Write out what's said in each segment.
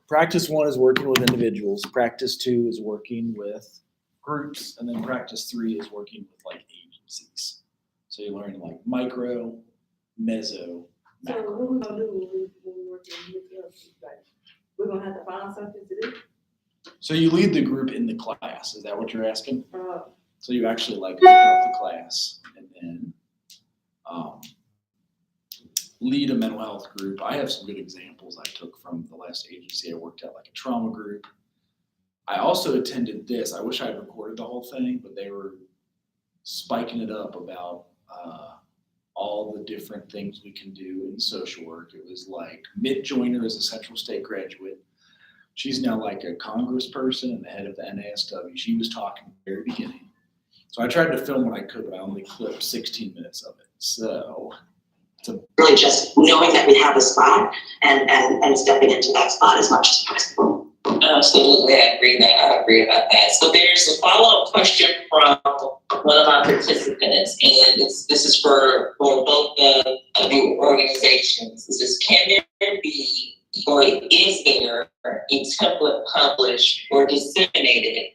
Practice 1 is working with individuals. Practice 2 is working with groups, and then practice 3 is working with like agencies. So you learn like micro, meso, macro. So what we're gonna do when we're working with us, like, we're gonna have to find something to do? So you lead the group in the class. Is that what you're asking? So you actually like open up the class and then lead a mental health group. I have some good examples I took from the last agency I worked at, like a trauma group. I also attended this. I wish I had recorded the whole thing, but they were spiking it up about all the different things we can do in social work. It was like Mitt Joyner is a Central State graduate. She's now like a congressperson and the head of the NASW. She was talking at the very beginning. So I tried to film what I could, but I only clipped 16 minutes of it. So it's really just knowing that we have a spot and stepping into that spot as much as possible. Absolutely, I agree about that. So there's a follow-up question from one of our participants, and this is for both the organizations. This is, can there be, or is there a template published or disseminated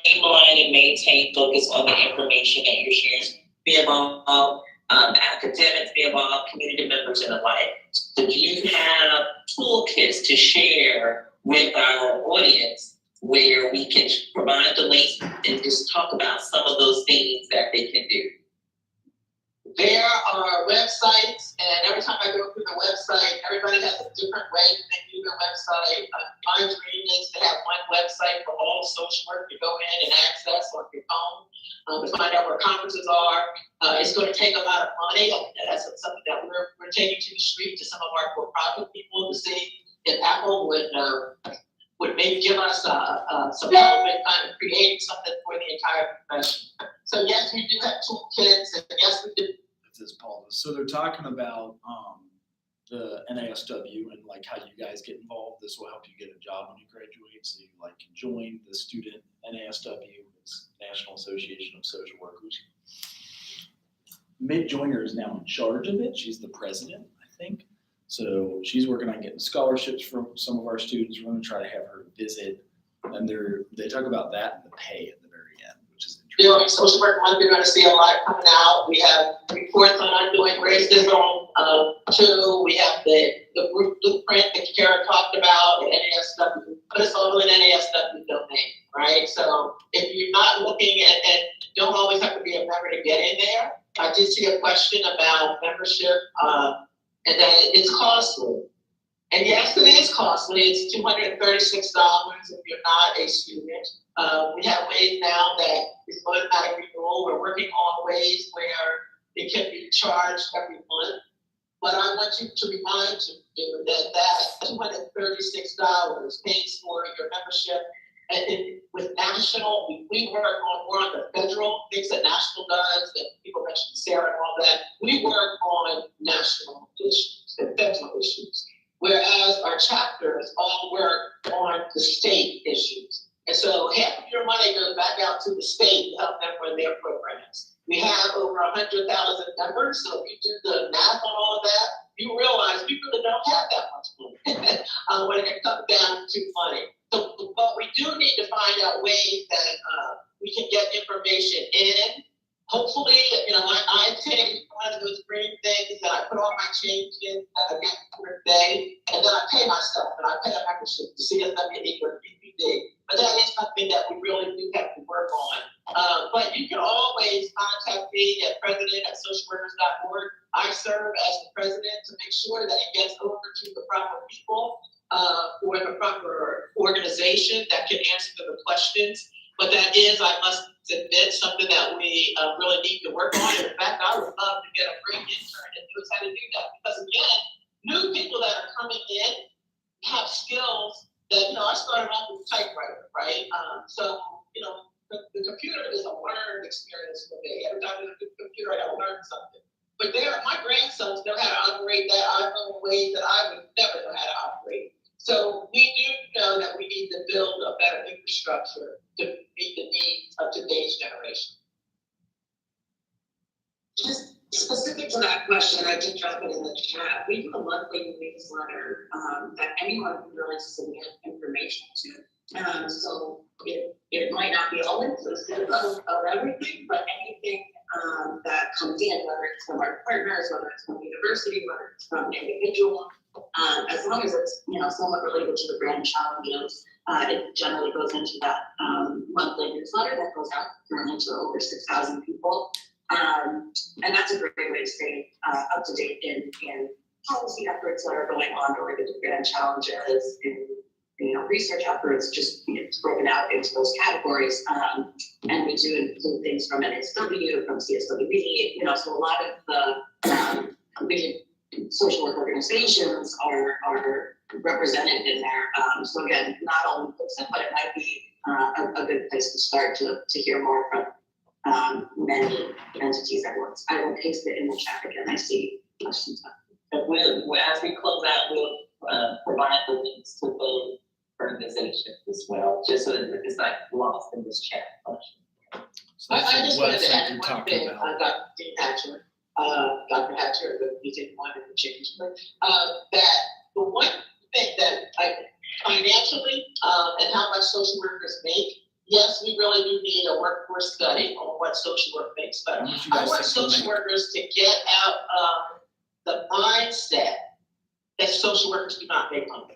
streamline and maintain focus on the information that you're sharing? Be involved, academics, be involved, community members, and the like. So do you have toolkits to share with our audience where we can provide the links and just talk about some of those things that they can do? There are websites, and every time I go through the website, everybody has a different way to do their website. My dream is to have one website for all social work to go in and access on your phone to find out where conferences are. It's going to take a lot of money. That's something that we're taking to the street to some of our for-profit people to see if Apple would maybe give us some help in kind of creating something for the entire profession. So yes, we do have toolkits, and yes, we do. This Paul. So they're talking about the NASW and like how you guys get involved. This will help you get a job when you graduate. So you like can join the student NASW, it's National Association of Social Workers. Mitt Joyner is now in charge of it. She's the president, I think. So she's working on getting scholarships from some of our students. We're going to try to have her visit, and they talk about that and the pay at the very end, which is interesting. During Social Work Month, you're going to see a lot coming out. We have reports on ongoing racism. Too, we have the group blueprint that Kara talked about, the NASW, but it's all in NASW domain, right? So if you're not looking at, and don't always have to be a member to get in there. I did see a question about membership, and that it's costly. And yes, it is costly. It's $236 if you're not a student. We have ways now that it's automatic renewal. We're working on ways where it can be charged every month. But I want you to remind you that $236 pays for your membership. And with national, we work on more on the federal things that national does, that people mentioned Sarah and all that. We work on national issues and federal issues, whereas our chapters all work on the state issues. And so half of your money goes back out to the state to help them run their programs. We have over 100,000 members, so if you do the math on all of that, you realize we really don't have that much money when it comes down to money. So, but we do need to find out ways that we can get information in. Hopefully, I take one of those green things that I put all my change in that I get per day, and then I pay myself, and I pay a membership to CSWE or PPD. But that is something that we really do have to work on. But you can always contact me at president@socialworkers.org. I serve as the president to make sure that it gets over to the proper people or the proper organization that can answer the questions. But that is, I must admit, something that we really need to work on. And in fact, I would love to get a great intern that knows how to do that. Because again, new people that are coming in have skills that, I started off with a typewriter, right? So, the computer is a learned experience for me. Every time I use the computer, I got to learn something. But my grandsons know how to operate that iPhone in ways that I would never know how to operate. So we do know that we need to build a better infrastructure to meet the needs of today's generation. Just specific to that question, I did to drop it in the chat. We do a monthly newsletter that anyone can really submit information to. So it might not be all inclusive of everything, but anything that comes in, whether it's from our partners, whether it's from the university, whether it's from individual, as long as it's somewhat related to the brand challenges, it generally goes into that monthly newsletter that goes out currently to over 6,000 people. And that's a great way to stay up to date in policy efforts that are going on related to brand challenges and research efforts. Just it's broken out into those categories. And we do include things from NSW, from CSWB, so a lot of the social work organizations are represented in there. So again, not all inclusive, but it might be a good place to start to hear more from many entities at once. I will paste it in the chat again. I see questions. But as we close out, we'll provide the links to those organizations as well, just so that it's not lost in this chat function. So I that's the just wanted to website add you're one talking thing, about. Dr. Hatcher, that we didn't want to change, but that the one thing that financially and how much social workers make, yes, we really do need a workforce study on what social work makes, but How much you I guys want think you'll social make? workers to get out the mindset that social workers do not make money.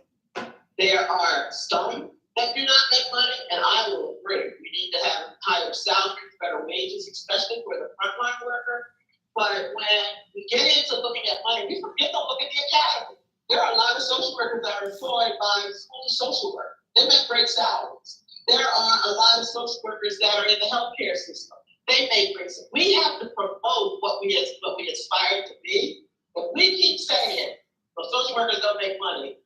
There are some that do not make money, and I will agree. We need to have higher salaries, better wages, especially for the frontline worker. But when we get into looking at money, we forget to look at the academy. There are a lot of social workers that are employed by school of social work. They make great salaries. There are a lot of social workers that are in the healthcare system. They make great salaries. We have to promote what we aspire to be. If we keep saying, well, social workers don't make money,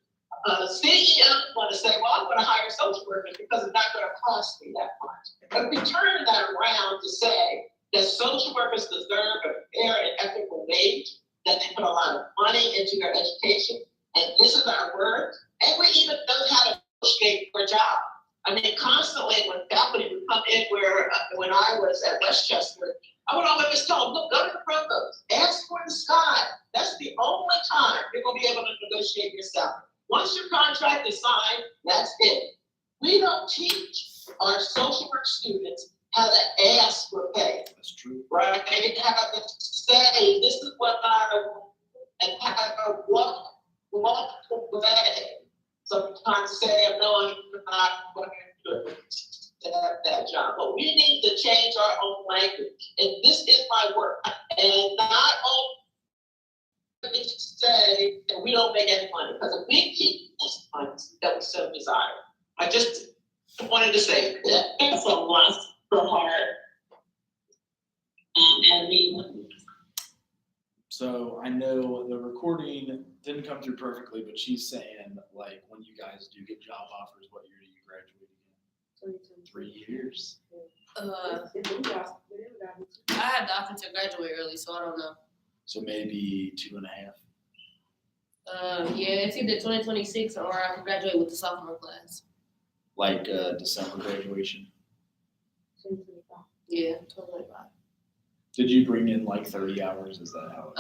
CEOs want to say, well, I'm going to hire social workers because it's not going to cost me that much. But we turn that around to say that social workers deserve a fair and equitable wage, that they put a lot of money into their education, and this is our word, and we even know how to negotiate for a job. I mean, constantly when faculty would come in when I was at Westchester, I would always tell them, look, go to the provost, ask for the sky. That's the only time you're going to be able to negotiate your salary. Once your contract is signed, that's it. We don't teach our social work students how to ask for pay. That's true. Right? And how to say, this is what I want, and how to walk away. Sometimes say, no, I'm not going to have that job. But we need to change our own language. And this is my work. And not only say that we don't make any money, because if we keep this money that we so desire. I just wanted to say that. It's a lot for heart. And we. So I know the recording didn't come through perfectly, but she's saying, like, when you guys do get job offers, what year do you graduate again? 3 years. I had the option to graduate early, so I don't know. So maybe 2.5. Yeah, it's either 2026 or I can graduate with the sophomore class. Like December graduation. Yeah, 2025. Did you bring in like 30 hours? Is that how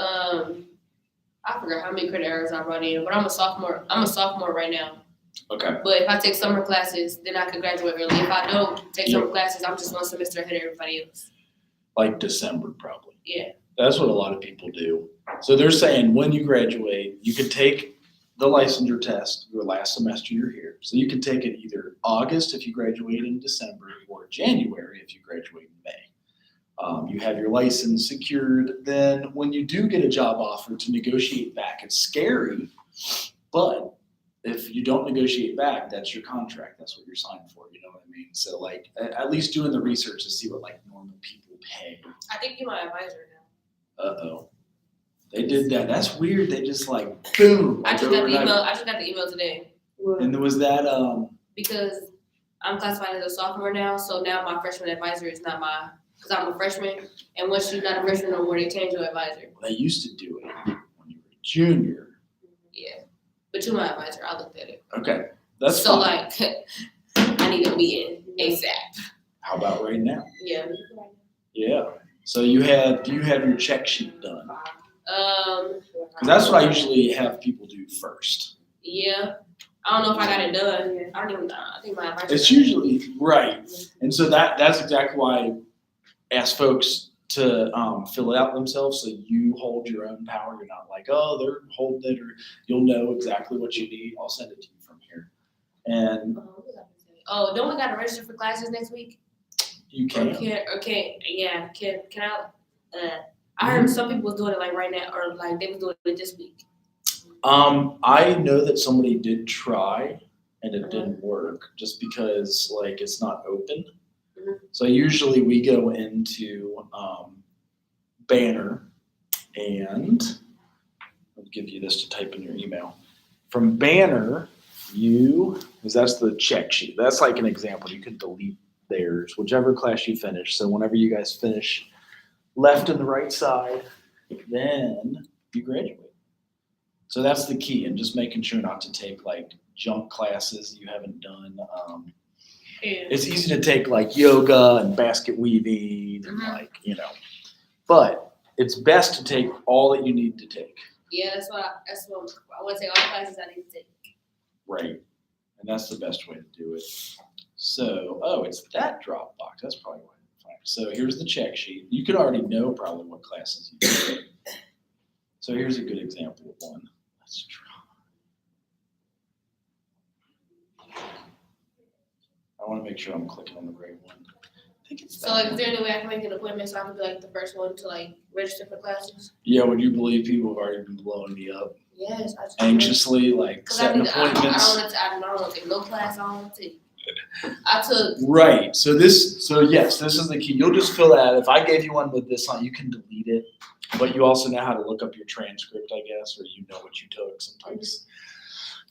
I forgot how many credit hours I brought in, but I'm a sophomore. I'm a sophomore right now. Okay. But if I take summer classes, then I could graduate early. If I don't take summer classes, I'm just 1 semester ahead of everybody else. Like December, probably. Yeah. That's what a lot of people do. So they're saying when you graduate, you could take the licensure test your last semester you're here. So you can take it either August if you graduate in December or January if you graduate in May. You have your license secured. Then when you do get a job offer to negotiate back, it's scary, but if you don't negotiate back, that's your contract. That's what you're signed for. You know what I mean? So like at least doing the research to see what like normal people pay. I think you're my advisor now. Uh-oh. They did that. That's weird. They just like, boom. I just got the email. I just got the email today. And was that, because I'm classified as a sophomore now, so now my freshman advisor is not because I'm a freshman, and once you're not a freshman no more, they change your advisor. they used to do it when you were a junior. Yeah. But you're my advisor. I looked at it. Okay. That's so fine. like, I need to be in ASAP. How about right now? Yeah. Yeah. So do you have your check sheet done? Cause that's what I usually have people do first. Yeah. I don't know if I got it done. I don't even know. I think my advisor. It's usually, right. And so that's exactly why I ask folks to fill it out themselves, so you hold your own power. You're not like, oh, they're holding it, or you'll know exactly what you need. I'll send it to you from here. And Oh, don't we gotta register for classes next week? you can. Can I heard some people was doing it like right now, or like they was doing it this week. I know that somebody did try and it didn't work just because like it's not open. Mhm. So usually we go into Banner, and I'll give you this to type in your email. From Banner, because that's the check sheet. That's like an example. You can delete theirs, whichever class you finish. So whenever you guys finish left and the right side, then you graduate. So that's the key, and just making sure not to take like junk classes you haven't done. It's easy to take like yoga and basket weaving and like, but it's best to take all that you need to take. Yeah, that's what I want to take all the classes I need to take. Right. And that's the best way to do it. So, it's that Dropbox. That's probably why I didn't find it. So here's the check sheet. You could already know probably what classes you take. So here's a good example of one. Let's try. I want to make sure I'm clicking on the right one. I think it's that So like, one. is there any way I can make an appointment so I can be like the first one to like register for classes? Yeah, would you believe people have already been blowing me up Yes, I just anxiously, like Cause setting I appointments? don't want to take no class. I don't want to take. I took. Right. So yes, this is the key. You'll just fill that out. If I gave you one with this on, you can delete it, but you also know how to look up your transcript, I guess, or you know what you took sometimes.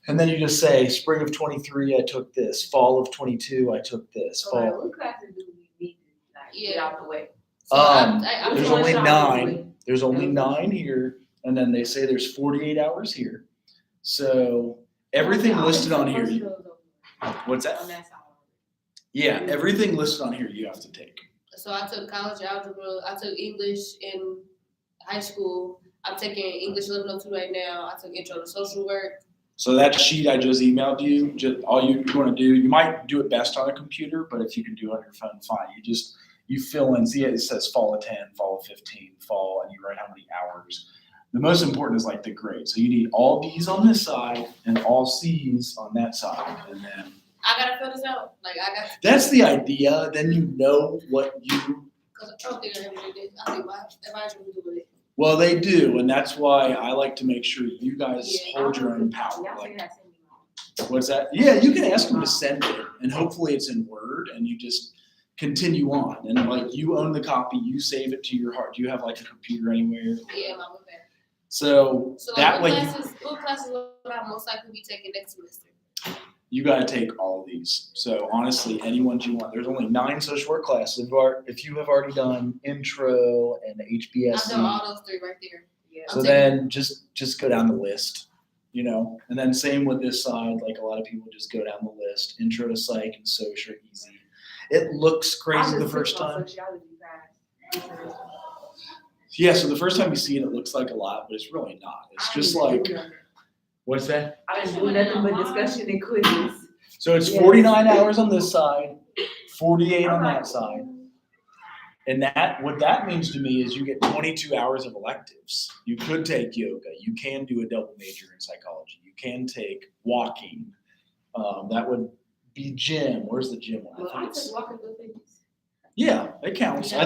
And then you just say, spring of 23, I took this. Fall of 22, I took this. So like, Fall. what classes do we need to like get Yeah. out the way? So I'm There's doing only it all 9. There's only 9 here, and then they say there's 48 hours here. So everything listed on here. What's that? On that side. Yeah, everything listed on here you have to take. So I took college algebra. I took English in high school. I'm taking English level 2 right now. I took intro to social work. So that sheet I just emailed you, just all you want to do, you might do it best on a computer, but if you can do it on your phone, fine. You fill in, see it says fall of 10, fall of 15, fall, and you write how many hours. The most important is like the grade. So you need all B's on this side and all C's on that side, and then I gotta fill this out. Like I got. that's the idea. Then you know what you. Cause I don't think I ever did this. I think my advisor will do it. Well, they do, and that's why I like to make sure you guys Yeah, hold your own power. Y'all Like, say that to me. what's that? Yeah, you can ask them to send it, and hopefully it's in Word, and you just continue on. And like you own the copy, you save it to your heart. Do you have like a computer anywhere? Yeah, my book there. So So that like, way what classes will I most likely be taking next semester? you got to take all of these. So honestly, any ones you want. There's only 9 social work classes. If you have already done intro and I've hbse, done all those 3 right there. Yeah. so then just go down the list, and then same with this side. Like a lot of people just go down the list. Intro to psych and social easy. It looks crazy the first time. Yeah, so the first time you see it looks like a lot, but it's really not. It's just like, what's that? I didn't do nothing but discussion and quizzes. So it's Yes. 49 hours on this side, 48 on that side. And what that means to me is you get 22 hours of electives. You could take yoga. You can do a double major in psychology. You can take walking. That would be gym. Where's the gym one? Well, I took walking good things. Yeah, it counts. Yeah,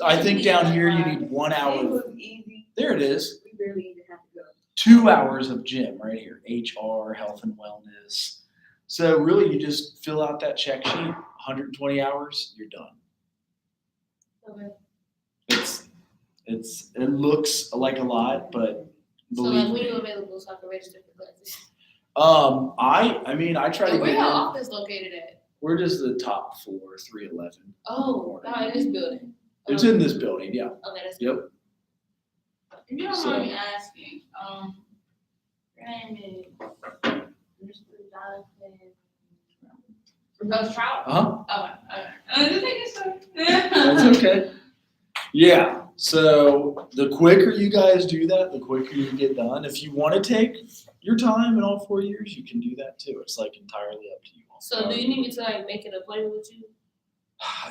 I think down here you need 1 It hour. was easy. There it is. We barely even have to go. 2 hours of gym right here. HR, health and wellness. So really you just fill out that check sheet, 120 hours, you're done. Okay. It looks like a lot, but So like believe when you me. available so I can register for classes? I try to And where get your in. office located at? We're just the top floor, 311. Oh, in this building. It's in this building, yeah. Okay, that's Yep. If you don't So- mind me asking, your name is Mr. Jonathan. Ghost Trout? Uh-huh. Okay, okay. Just making sure. That's okay. Yeah. So the quicker you guys do that, the quicker you get done. If you want to take your time in all 4 years, you can do that too. It's like entirely up to you. So do you need me to like make an appointment with you?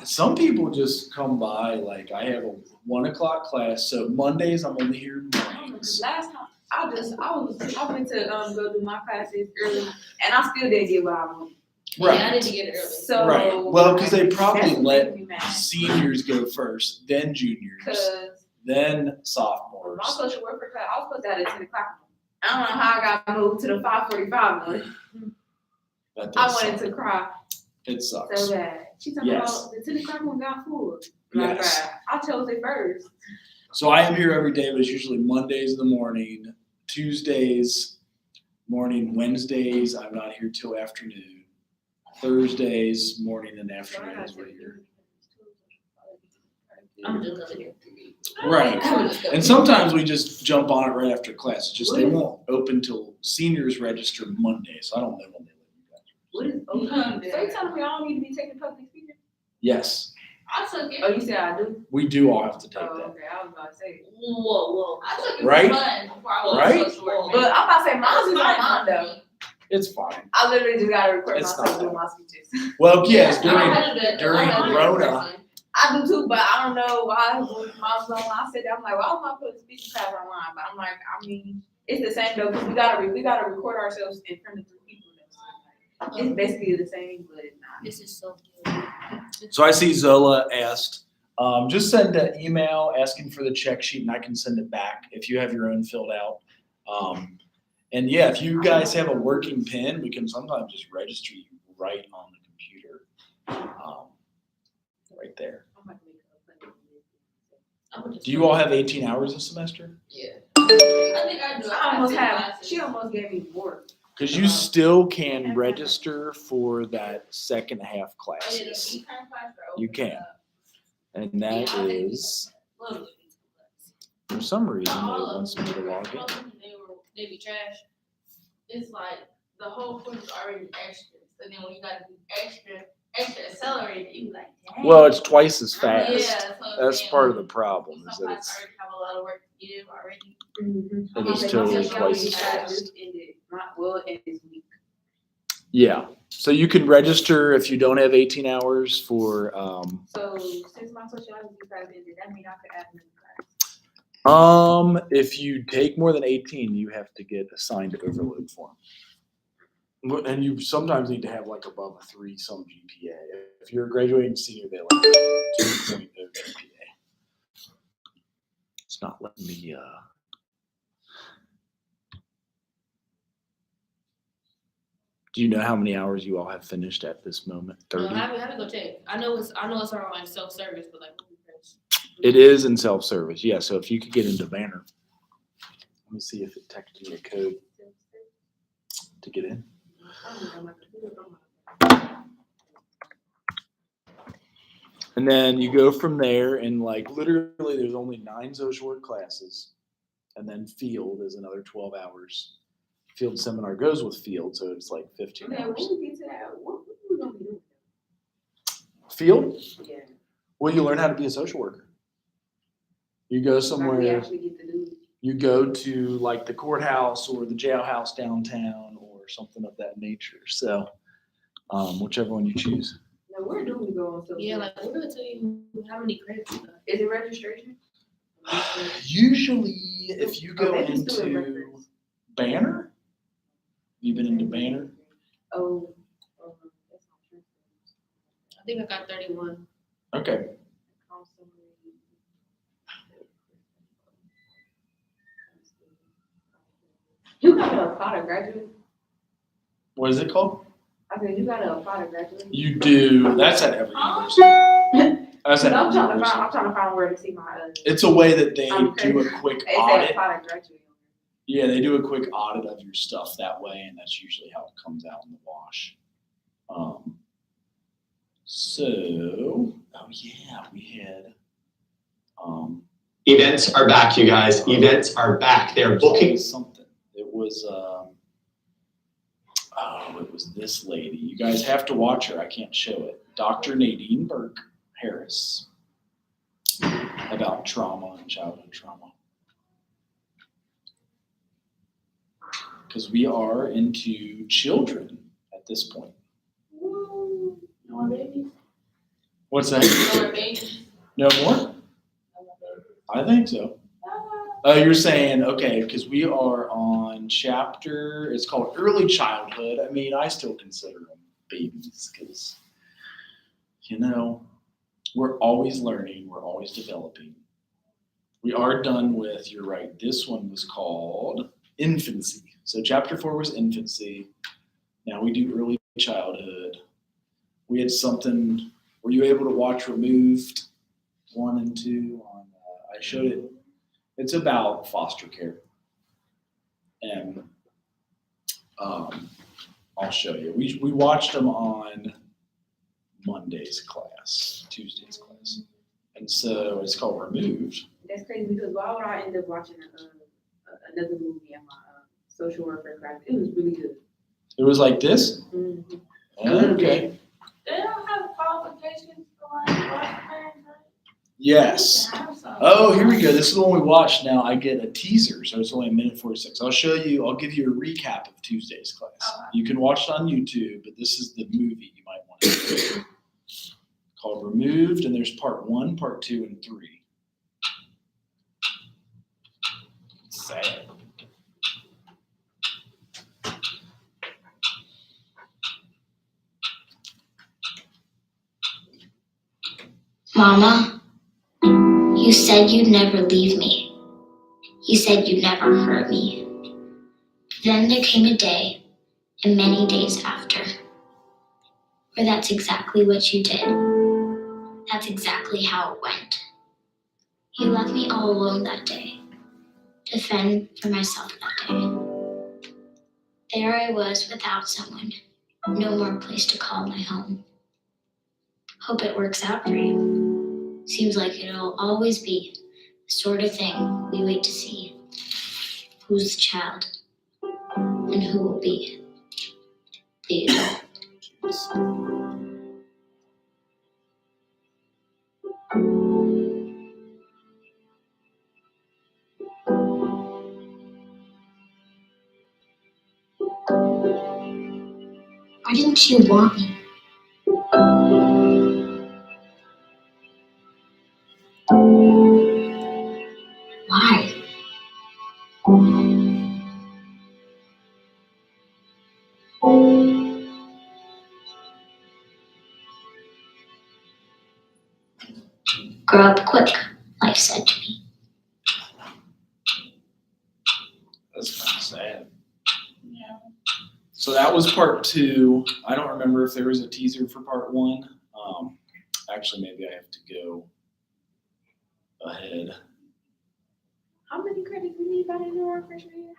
Some people just come by, like I have a 1 o'clock class, so Mondays I'm only here mornings. Last time, I went to, go do my classes early, and I still didn't get what I wanted. Yeah, I Right, need to get it early. So. right. Well, because they probably that's what let made me mad. seniors go first, then juniors, Cause then my sophomores. social worker class, I was supposed to have it at 10 o'clock. I don't know how I got moved to the 5:45 one. That I does wanted suck. to cry It sucks. so bad. She talking Yes. about the 10 o'clock one got full. And I Yes. cried. I chose it first. So I am here every day, but it's usually Mondays in the morning, Tuesdays morning, Wednesdays I'm not here till afternoon, Thursdays morning and afternoon is we're here. I'm just gonna do Right. it. And sometimes we just jump on it right after class. It's just they won't open till seniors register Monday, so I don't know when they let you guys. What is open? So you telling me I don't need to be taking public speaking? Yes, I took it. Oh, you said I do? we do all have to take Oh, that. okay, I was about to say. Whoa. I took it Right? for fun before I was Right? a social worker. But I'm about to say, mine's is It's fine online for though. me. It's fine. I literally just gotta record It's myself not doing my speeches. Well, yes, I don't during have to do that. during I don't have to do Rona. that person. I do too, but I don't know why when I was online. I said that, I'm like, why am I putting speaking class online? But I'm like, I mean, it's the same though, because we gotta record ourselves in front of 3 people. Though. So, like, it's basically the same, but it's not. This is so good. So I see Zola asked, just send an email asking for the check sheet and I can send it back if you have your own filled out. And yeah, if you guys have a working pen, we can sometimes just register you right on the computer. Right there. Do you all have 18 hours a semester? Yeah. I think I do. I almost have have. She almost gave me more. Because you still can register for that second half Oh, yeah, the classes. econ class or You open can. up? And that is, Love it. for some reason, it All of wants them. me to log in. Most of them, they be trash. It's like the whole course is already extra. So then when you gotta do extra accelerated, you be like, dang. Well, it's twice as Yeah, fast. so That's then part of the problem, is some that classes it's, already have a lot of work to do already. Mm-hmm. It is totally twice as fast. Well, and this week. yeah. So you can register if you don't have 18 hours for, So since my sociology class ended, that means I could add another class. if you take more than 18, you have to get assigned to overload form. And you sometimes need to have like above a 3 some GPA. If you're a graduating senior, they like 2.0 GPA. It's not letting me, do you know how many hours you all have finished at this moment? 30? I haven't go check. I know it's on like self-service, but like. It is in self-service, yeah. So if you could get into Banner, let me see if it texted me a code to get in. And then you go from there, and like literally, there's only 9 social work classes, and then field is another 12 hours. Field seminar goes with field, so it's like 15 Okay, hours. when we get to that, what we gonna be doing? Field? Yeah. Well, you learn how to be a social worker. You go Like we somewhere. actually get to do. You go to like the courthouse or the jailhouse downtown or something of that nature. So, whichever one you choose. Now, where do we go on social? Yeah, like we're gonna tell you how many credits you got. Is it registration? Usually, if you go Okay, just do it into reference. Banner, you've been into Banner. Oh. That's not true. I think I got 31. Okay. You gotta apply to graduate. What is it called? I said you gotta apply to graduate. You do. That's at every university. That's at I'm every trying to university. find. I'm trying to find where to see my. It's a way that they I'm do a crazy. quick They say audit. apply to graduate. Yeah, they do a quick audit of your stuff that way, and that's usually how it comes out in the wash. So, oh yeah, we had, Events are back, you guys. Events are back. They're booking. something. It was, it was this lady. You guys have to watch her. I can't show it. Dr. Nadine Burke Harris. about trauma and childhood trauma. Because we are into children at this point. Woo. No more babies. What's that? No more babies. No more? No more babies. I think so. Oh, you're saying, okay, because we are on chapter, it's called early childhood. I mean, I still consider them babies because, you know, we're always learning, we're always developing. We are done with, you're right, this one was called infancy. So chapter 4 was infancy. Now we do early childhood. We had something, were you able to watch Removed 1 and 2 on, I showed it. It's about foster care. And I'll show you. We watched them on Monday's class, Tuesday's class. And so it's called Removed. That's crazy because why would I end up watching another movie in my social worker class? It was really good. It was like this? Mm-hmm. Okay. They don't have qualifications for like foster parents, right? Yes. They have some. Oh, here we go. This is the one we watched. Now I get a teaser, so it's only 1:46. I'll give you a recap of Tuesday's class. Okay. You can watch it on YouTube, but this is the movie you might want to see. Called Removed, and there's part 1, part 2, and 3. Sad. Mama, you said you'd never leave me. You said you'd never hurt me. Then there came a day, and many days after, where that's exactly what you did. That's exactly how it went. You left me all alone that day, to fend for myself that day. There I was without someone, no more place to call my home. Hope it works out for you. Seems like it'll always be the sort of thing we wait to see. Who's the child and who will be the adult? Why didn't you want me? Why? Grow up quick, life said to me. That's kind of sad. Yeah. So that was part 2. I don't remember if there was a teaser for part 1. Actually, maybe I have to go ahead. How many credits we need by the end of our freshman year?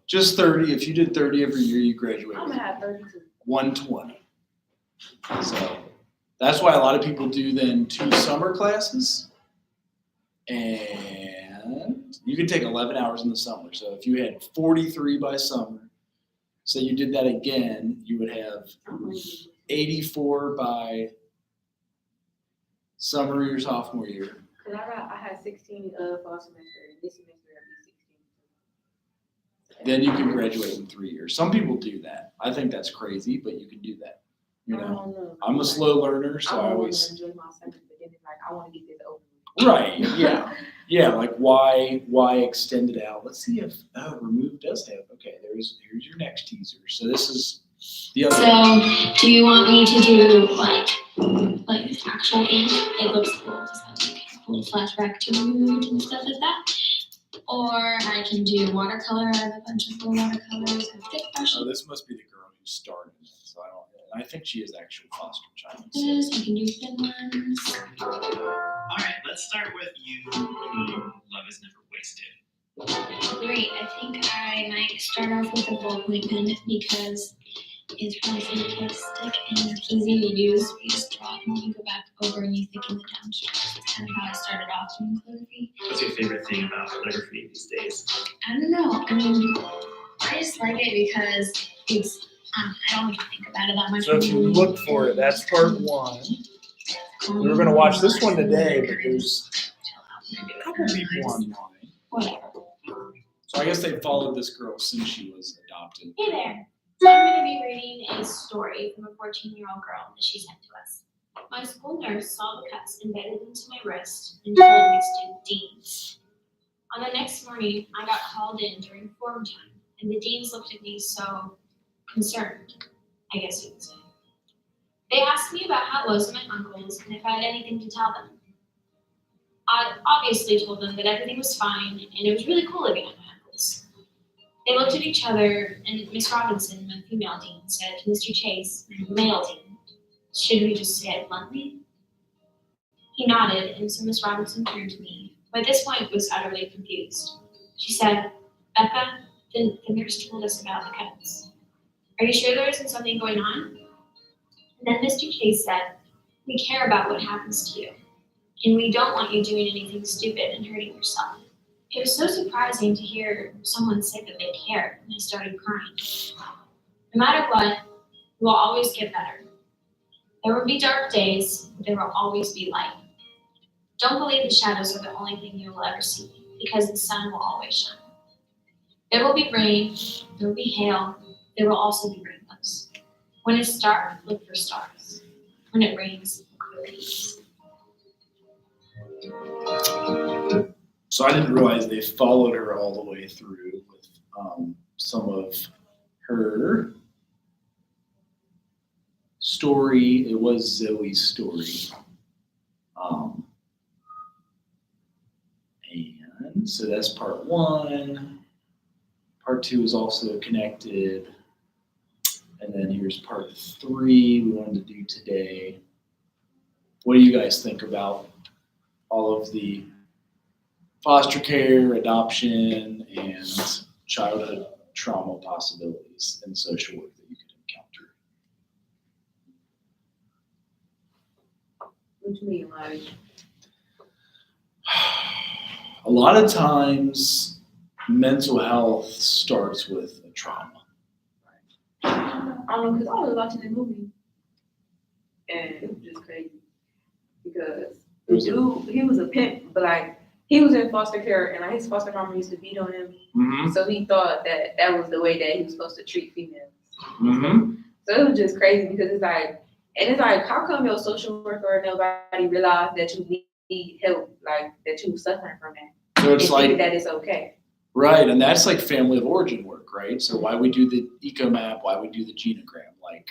Just 30. If you did 30 every year, you graduate I'm with gonna have 32. 120. So that's why a lot of people do then 2 summer classes. And you can take 11 hours in the summer. So if you had 43 by summer, so you did that again, you would have 84 by summer your sophomore year. Cause I had 16 fall semester, and this semester I'll be 16. Then you can graduate in 3 years. Some people do that. I think that's crazy, but you can do that. You I know, don't know. I'm a slow learner, so I want always. to enjoy my summer, but then it's like I want to get this over. Right, yeah. Yeah, like why extend it out? Let's see if Remove does have, okay, here's your next teaser. So this is the other. So, do you want me to do like actual ink? It looks cool. Just have like a little flashback to Removed and stuff like that. Or I can do watercolor. I have a bunch of little watercolors and thick brushes. Oh, this must be the girl who started it. So I think she is actual foster child. So. I can do thin ones. All right, let's start with you. Love is never wasted. Great. I think I might start off with a ballpoint pen because it's really simplistic and easy to use. You just draw it and then you go back over and you thicken the down strokes. That's kind of how I started off doing calligraphy. What's your favorite thing about calligraphy these days? I don't know. I mean, I just like it because it's, I don't have to think about it that much. So if you look for it, that's part 1. We were gonna watch this one today, but there's a couple people online. Whatever. So I guess they followed this girl since she was adopted. Hey there. So I'm going to be reading a story from a 14-year-old girl that she sent to us. My school nurse saw the cuts embedded into my wrist and told my student deans. On the next morning, I got called in during form time, and the deans looked at me so concerned, I guess you would say. They asked me about how it was with my uncles and if I had anything to tell them. I obviously told them that everything was fine and it was really cool living at my uncle's. They looked at each other, and Miss Robinson, my female dean, said to Mr. Chase, my male dean, should we just say it bluntly? He nodded, and so Miss Robinson turned to me, who at this point was utterly confused. She said, Becca, the nurse told us about the cuts. Are you sure there isn't something going on? And then Mr. Chase said, we care about what happens to you, and we don't want you doing anything stupid and hurting yourself. It was so surprising to hear someone say that they cared, and I started crying. No matter what, we'll always get better. There will be dark days, but there will always be light. Don't believe the shadows are the only thing you will ever see, because the sun will always shine. There will be rain, there will be hail, there will also be rainbows. When it's dark, look for stars. When it rains, look for leaves. So I didn't realize they followed her all the way through with some of her story. It was Zoe's story. And so that's part one. Part two is also connected. And then here's part three we wanted to do today. What do you guys think about all of the foster care, adoption, and childhood trauma possibilities in social work that you could encounter? What you mean, like? A lot of times, mental health starts with a trauma. I don't know, because I was watching the movie, and it was just crazy. Because the dude, he was a pimp, but like, he was in foster care, and like, his foster mama used to beat on him. Mm-hmm. So he thought that that was the way that he was supposed to treat females. Mm-hmm. So it was just crazy because it's like, and it's like, how come your social worker or nobody realized that you need help, like that you were suffering from that? So it's and like think that it's okay. Right, and that's like family of origin work, right? So why we do the eco map, why we do the genogram, like,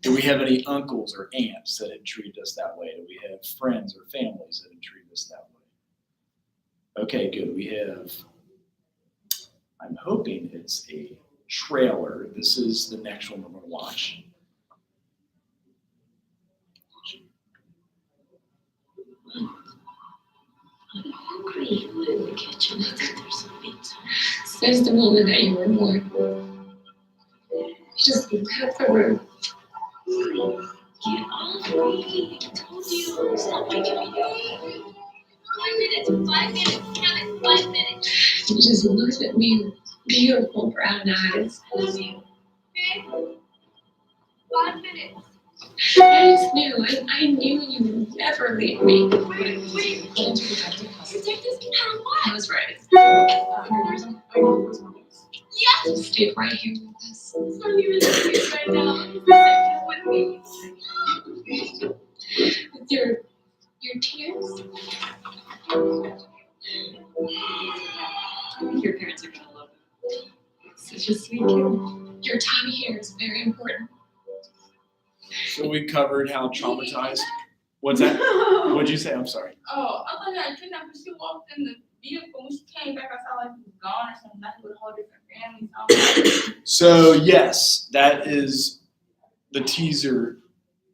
do we have any uncles or aunts that had treated us that way? Do we have friends or families that had treated us that way? Okay, good. We have, I'm hoping it's a trailer. This is the next one we're going to watch. I'm hungry. I'm in the kitchen. I think there's some pizza. Since the moment that you were born, just have the room. Get off me. I told you. Stop making me go. 5 minutes. Count it. 5 minutes. You just looked at me with beautiful brown eyes. I love you. Okay? 5 minutes. I just knew. I knew you would never leave me. Wait. Can't you protect us? Protect us from what? I was right. Yes! Stay right here with us. It's not even serious right now. Stay with me. With your tears. I think your parents are gonna love you. Such a sweet kid. Your time here is very important. So we covered how traumatized. What's that? What'd you say? I'm sorry. Oh, I thought that kidnapped her. She walked in the vehicle. When she came back, I saw like he was gone or something. Like with a whole different family. So yes, that is the teaser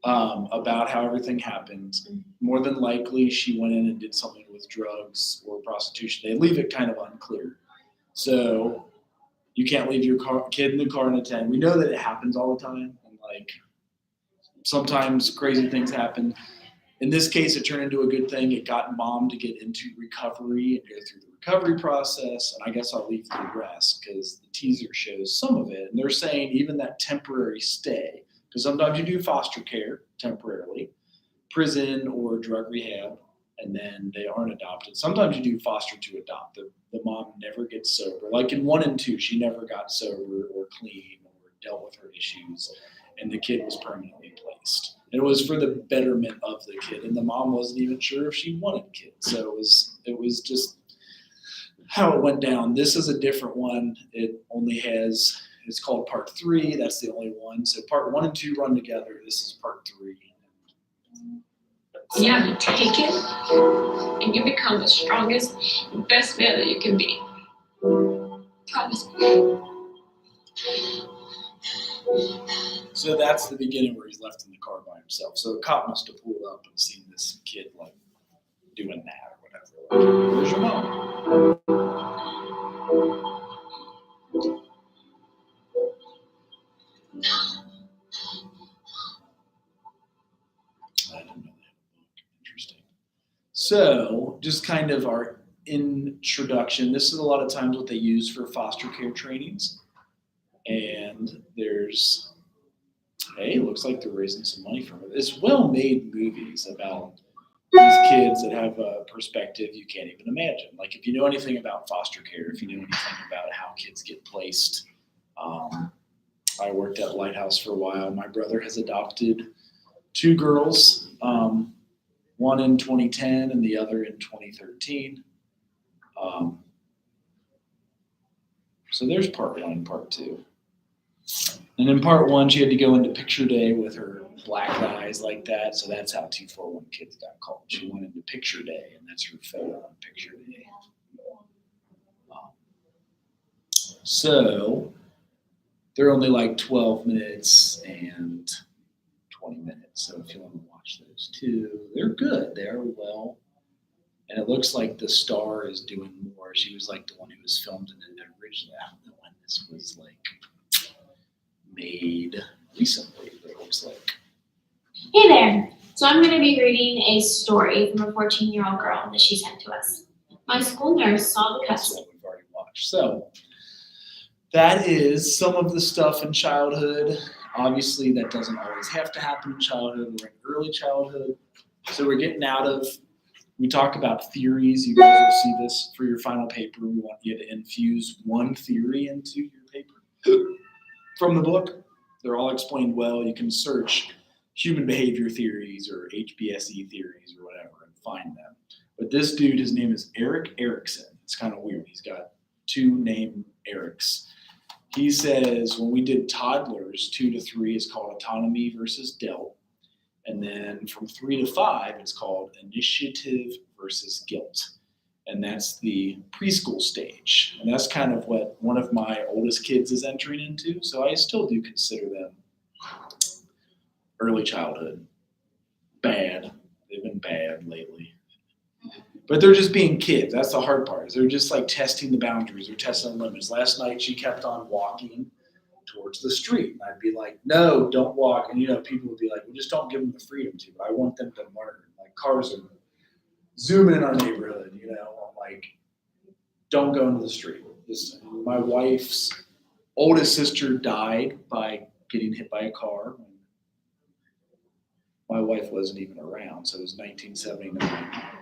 about how everything happened. More than likely, she went in and did something with drugs or prostitution. They leave it kind of unclear. So you can't leave your kid in the car unattended. We know that it happens all the time, and like sometimes crazy things happen. In this case, it turned into a good thing. It got mom to get into recovery and go through the recovery process. And I guess I'll leave the rest because the teaser shows some of it. And they're saying even that temporary stay, because sometimes you do foster care temporarily, prison or drug rehab, and then they aren't adopted. Sometimes you do foster to adopt. The mom never gets sober. Like in 1 and 2, she never got sober or clean or dealt with her issues, and the kid was permanently placed. It was for the betterment of the kid, and the mom wasn't even sure if she wanted kids. So it was just how it went down. This is a different one. It only has, it's called part 3. That's the only one. So part 1 and 2 run together. This is part 3. Yeah, you take it and you become the strongest and best man that you can be. Promise me. So that's the beginning where he's left in the car by himself. So a cop must have pulled up and seen this kid like doing that or whatever. Like, where's your mom? I didn't know they had a book. Interesting. So just kind of our introduction. This is a lot of times what they use for foster care trainings. And there's, hey, looks like they're raising some money from it. It's well-made movies about these kids that have a perspective you can't even imagine. Like if you know anything about foster care, if you know anything about how kids get placed, I worked at Lighthouse for a while. My brother has adopted 2 girls, one in 2010 and the other in 2013. So there's part 1 and part 2. And in part 1, she had to go into picture day with her black eyes like that. So that's how 241 Kids got called. She went into picture day, and that's her photo on picture day. So they're only like 12 minutes and 20 minutes. So if you want to watch those 2, they're good. They're well. And it looks like the star is doing more. She was like the one who was filmed in it originally. I don't know when this was like made recently, but it looks like. Hey there. So I'm going to be reading a story from a 14-year-old girl that she sent to us. My school nurse saw the That's cuts. what we've already watched. So that is some of the stuff in childhood. Obviously, that doesn't always have to happen in childhood. We're in early childhood. So we're getting out of, we talk about theories. You guys will see this for your final paper. We want you to infuse 1 theory into your paper from the book. They're all explained well. You can search human behavior theories or hbse theories or whatever and find them. But this dude, his name is Eric Erickson. It's kind of weird. He's got 2 named Erics. He says when we did toddlers, 2 to 3 is called autonomy versus DELT. And then from 3 to 5, it's called initiative versus guilt. And that's the preschool stage. And that's kind of what one of my oldest kids is entering into. So I still do consider them early childhood. Bad. They've been bad lately. But they're just being kids. That's the hard part. Is they're just like testing the boundaries. They're testing the limits. Last night she kept on walking towards the street. And I'd be like, no, don't walk. And people would be like, well, just don't give them the freedom to. But I want them to learn. Like cars are zooming in our neighborhood, I'm like, don't go into the street. My wife's oldest sister died by getting hit by a car. My wife wasn't even around, so it was 1979.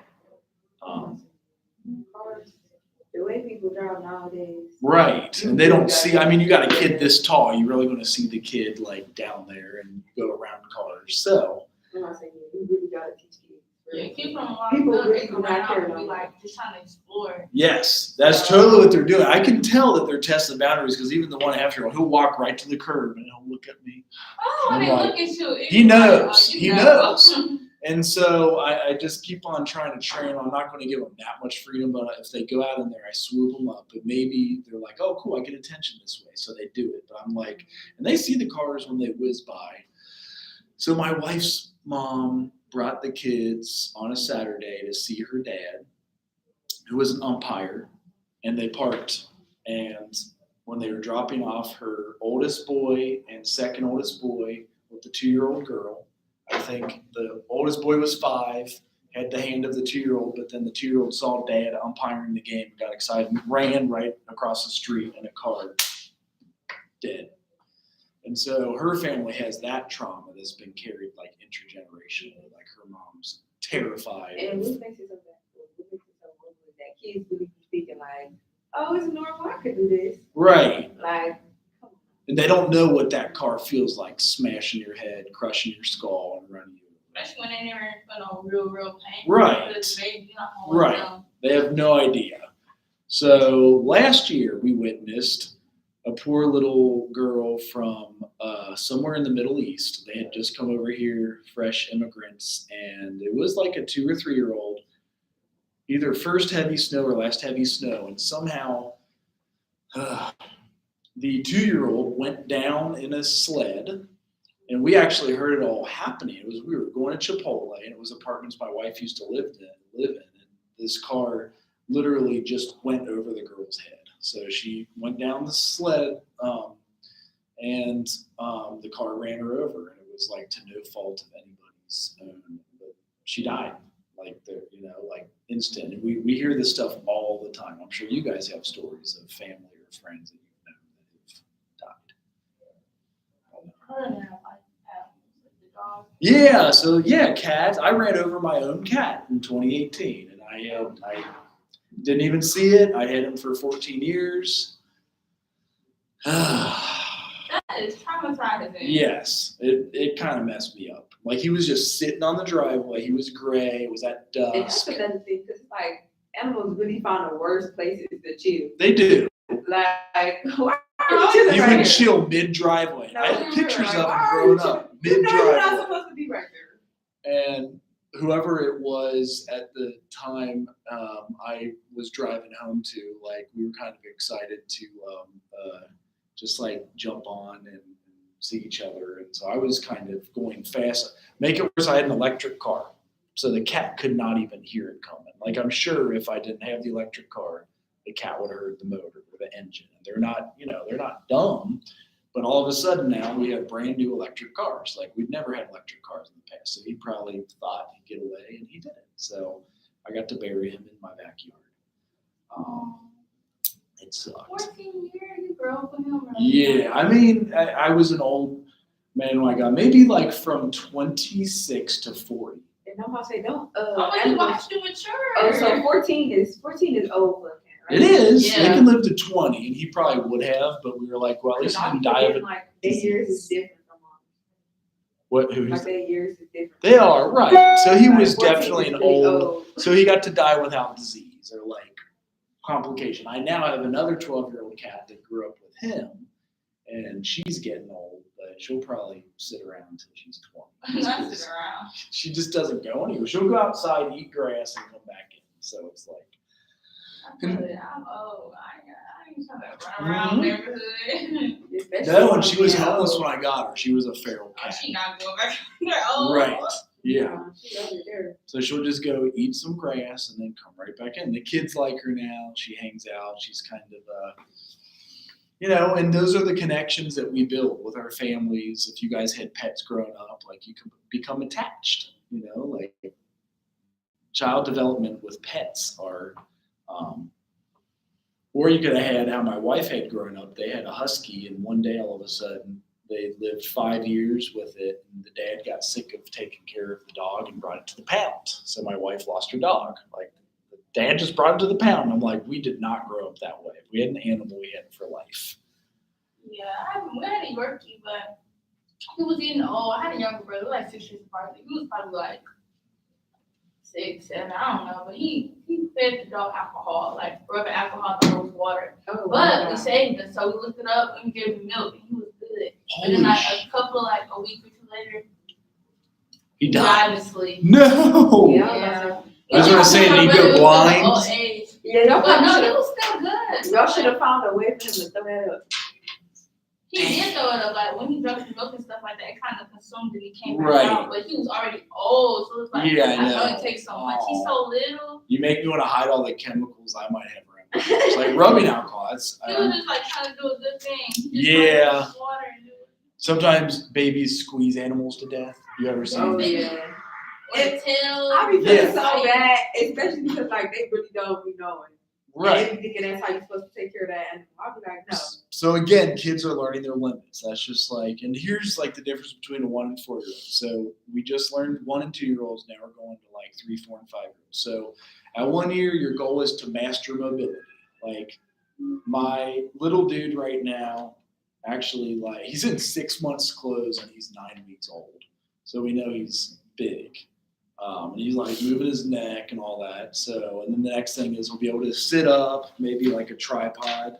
The way people drive nowadays. Right, and they don't see, you got a kid this tall, you're really gonna see the kid like down there and go around cars, so. I'm not saying you really gotta teach kids. Yeah, keep them along. People People really get do not care around and be about like, just trying to explore. Yes, that's totally what they're doing. I can tell that they're testing boundaries because even the 1.5-year-old, he'll walk right to the curb and he'll look at me. Oh, when they look at you. He knows. You He know. knows. And so I just keep on trying to train. I'm not going to give them that much freedom, but if they go out in there, I swoop them up. But maybe they're like, oh, cool, I get attention this way. So they do it. But I'm like, and they see the cars when they whiz by. So my wife's mom brought the kids on a Saturday to see her dad, who was an umpire, and they parked. And when they were dropping off her oldest boy and second oldest boy with the 2-year-old girl, I think the oldest boy was 5, had the hand of the 2-year-old, but then the 2-year-old saw dad umpiring the game, got excited, and ran right across the street in a car, dead. And so her family has that trauma that's been carried like intergenerationally. Like her mom's terrified. And what makes it so bad? What makes it so horrible is that kids really be thinking like, oh, it's normal, I could do this. Right. Like, And they don't know what that car feels like, smashing your head, crushing your skull, and running you over. Especially when they never feel no real pain. Right. Because they, you know, Right. them. They have no idea. So last year we witnessed a poor little girl from somewhere in the Middle East. They had just come over here, fresh immigrants, and it was like a 2 or 3 year old, either first heavy snow or last heavy snow, and somehow the 2-year-old went down in a sled. And we actually heard it all happening. We were going to Chipotle, and it was apartments my wife used to live in, and this car literally just went over the girl's head. So she went down the sled, and the car ran her over, and it was like to no fault of anybody's own. But she died, like instant. And we hear this stuff all the time. I'm sure you guys have stories of family or friends that you've known that have died. Yeah, so yeah, cats. I ran over my own cat in 2018, and I didn't even see it. I had him for 14 years. That is traumatizing. Yes, it kind of messed me up. Like he was just sitting on the driveway. He was gray. It was at dusk. and that's another thing, because like animals really find the worst places to chill. They do. Like, why are you chilling He right would here? chill mid-driveway. No, I have pictures like, of why him are growing you up You know you're not mid-driveway. supposed to be right there. And whoever it was at the time I was driving home to, like, we were kind of excited to just like jump on and see each other. And so I was kind of going fast. Make it worse, I had an electric car. So the cat could not even hear it coming. Like, I'm sure if I didn't have the electric car, the cat would have heard the motor or the engine. And they're not dumb. But all of a sudden now we have brand new electric cars. Like, we'd never had electric cars in the past. So he probably thought he'd get away, and he didn't. So I got to bury him in my backyard. It sucked. 14 years, you grew up with him. Right? Yeah, I mean, I was an old man when I got, maybe like from 26 to 40. And I'm about to say, don't. You watched it mature. Oh, so 14 is old for him, right? It is. Yeah. They can live to 20, and he probably would have, but we were like, well, at least he didn't die of it. Like, their years is different from ours. What? Who? Like, their years is different. They are, right. So he was 14 definitely is an really old, so he got to die without disease or like complication. I now have another 12-year-old cat that grew up with him, and she's getting old, but she'll probably sit around until she's 20. Not sit around. She just doesn't go anywhere. She'll go outside, eat grass, and come back in. So it's like, I'm old. I ain't trying to run around the neighborhood. Especially no, and she was when they're homeless old. when I got her. She was a feral Oh, cat. she not going back. They're old. Right. Yeah. She over there. So she'll just go eat some grass and then come right back in. The kids like her now. She hangs out. She's kind of, and those are the connections that we build with our families. If you guys had pets growing up, like, you can become attached, like child development with pets are, or you could have had how my wife had grown up. They had a husky, and one day all of a sudden they lived 5 years with it, and the dad got sick of taking care of the dog and brought it to the pound. So my wife lost her dog. Like, the dad just brought it to the pound. And I'm like, we did not grow up that way. If we had an animal, we had it for life. Yeah, we had a Yorkie, but he was getting old. I had a younger brother, like 6 years apart. He was probably like 6, 7, I don't know. But he fed the dog alcohol, like rubbing alcohol in the dog's water. Oh, But wow. we saved him, so we looked it up and we gave him milk, and he was good. But Holy then, like sh- a week or two later, he he died. died in sleep. No! Yeah. I was gonna say, did he go blind? Old age. Yeah, y'all But no, probably it was still good. y'all should have found a way for him to throw that up. He did throw it up, like when he drank the milk and stuff like that, it kind of consumed and he came back Right. out. But he was already old, so it's like, Yeah, I I know know. it takes so much. He's so little. You make me want to hide all the chemicals I might have around. It's like rubbing alcohol. He was just like trying to do a good thing. He just Yeah. wanted to water and do it. Sometimes babies squeeze animals to death. You ever seen Oh, that? yeah. Or the tail. I be feeling Yeah. so bad, especially because, like, they really don't be knowing. Right. And they thinking that's how you're supposed to take care of that animal. I'll be like, no. So again, kids are learning their limits. That's just like, and here's like the difference between a 1 and 4 year old. So we just learned 1 and 2 year olds. Now we're going to like 3, 4, and 5 year olds. So at 1 year, your goal is to master mobility. Like my little dude right now, actually, like he's in 6 months clothes and he's 9 weeks old. So we know he's big. And he's like moving his neck and all that. So, and then the next thing is we'll be able to sit up, maybe like a tripod.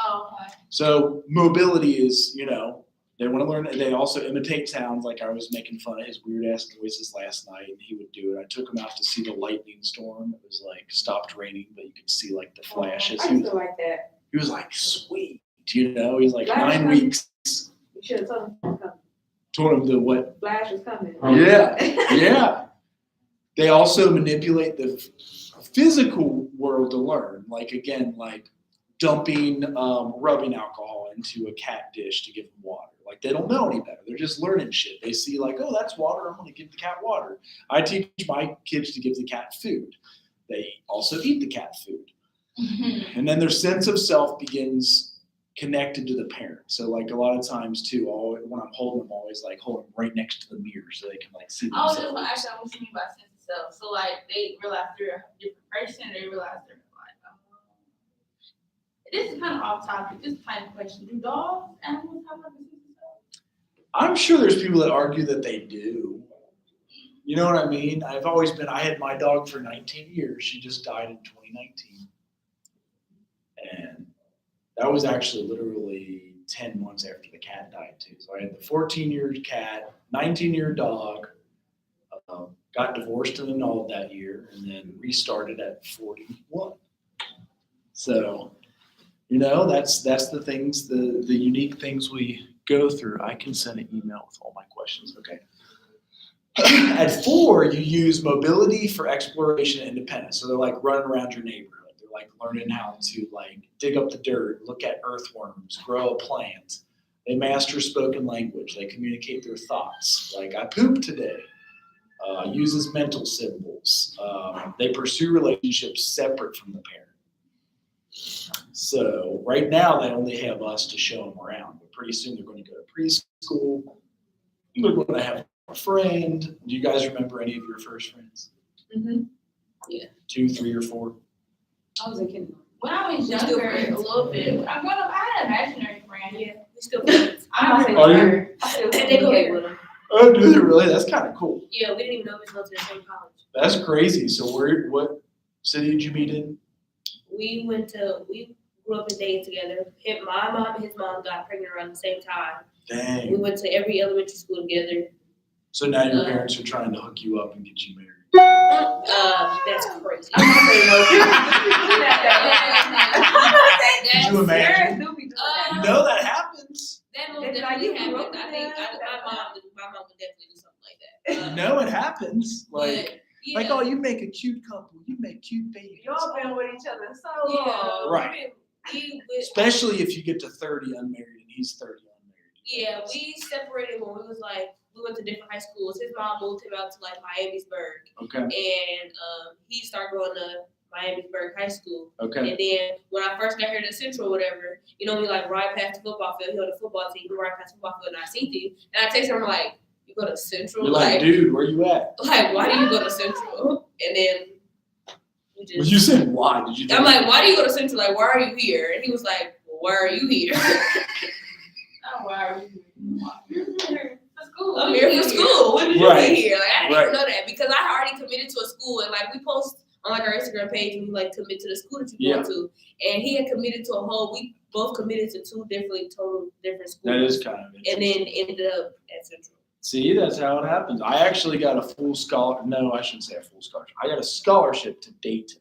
Oh, okay. So mobility is, you know, they want to learn. They also imitate sounds. Like I was making fun of his weird ass noises last night, and he would do it. I took him out to see the lightning storm. It was like stopped raining, but you could see like the flashes. I used to like that. He was like, sweet, you know. He's like Flash 9 coming. weeks. You should have told him to come. Told him to what? Flash was coming. Yeah, yeah. They also manipulate the physical world to learn. Like again, like dumping rubbing alcohol into a cat dish to give them water. Like they don't know any better. They're just learning shit. They see like, oh, that's water. I'm going to give the cat water. I teach my kids to give the cat food. They also eat the cat food. And then their sense of self begins connected to the parent. So like a lot of times too, when I'm holding them, always like hold them right next to the mirror so they can like see I was themselves. just actually, what you mean by sense of self. So like they realize they're a different person. They realize they're like, this is kind of off topic. This kind of question: do dogs, animals have like a sense of self? I'm sure there's people that argue that they do. You know what I mean? I had my dog for 19 years. She just died in 2019. And that was actually literally 10 months after the cat died too. So I had the 14-year cat, 19-year dog, got divorced and annulled that year, and then restarted at 41. So, you know, that's the things, the unique things we go through. I can send an email with all my questions. Okay. At 4, you use mobility for exploration and independence. So they're like running around your neighborhood. They're like learning how to like dig up the dirt, look at earthworms, grow a plant. They master spoken language. They communicate their thoughts. Like I pooped today. Uses mental symbols. They pursue relationships separate from the parent. So right now they only have us to show them around, but pretty soon they're going to go to preschool. They're going to have a friend. Do you guys remember any of your first friends? Mm-hmm. 2, 3, or 4? I was a kid. When I was We're still younger, a friends. little bit. I had an imaginary friend. Yeah, we still friends. I'm not Are you? saying And they go here with them. Oh, do they really? That's kind of cool. Yeah, we didn't even know we was going to the same college. That's crazy. So what city did you meet in? We grew up in Dayton together. My mom and his mom got pregnant around the same time. We Dang. went to every elementary school together. So now your parents are trying to hook you up and get you married. That's crazy. I'm not saying Could you imagine? Parents do be doing that. You know that happens. That most They'd be like, definitely you grew happened. up I think with my mom would definitely do something like that. You know it happens. Like, But, yeah. like, oh, you make a cute couple. You make cute babies. Y'all been with each other so Yeah. long. Right. Especially if you get to 30 unmarried and he's 30 unmarried. Yeah, we separated when we went to different high schools. His mom moved him out to like Miamisburg, Okay. and he started going to Miamisburg High School. Okay. And then when I first got here to Central, whatever, you know, we like ride past the football field. He on the football team. We ride past the football field, and I seen you. And I text him like, "You go to Central? You're like, dude, where you at? like, why do you go to Central?" And then we just. Well, you said why? Did you? I'm like, "Why do you go to Central? Like, why are you here?" And he was like, "Well, why are you here?" Oh, wow. You're here for school. I'm here for school. What did you Right. do here? Like, I didn't Right. even know that because I already committed to a school, and like we post on like our Instagram page and we like commit to the school that you Yeah. go to. And he had committed to we both committed to 2 different schools. That is kind of And interesting. then ended up at Central. See, that's how it happens. I actually got a full scholarship. No, I shouldn't say a full scholarship. I got a scholarship to Dayton.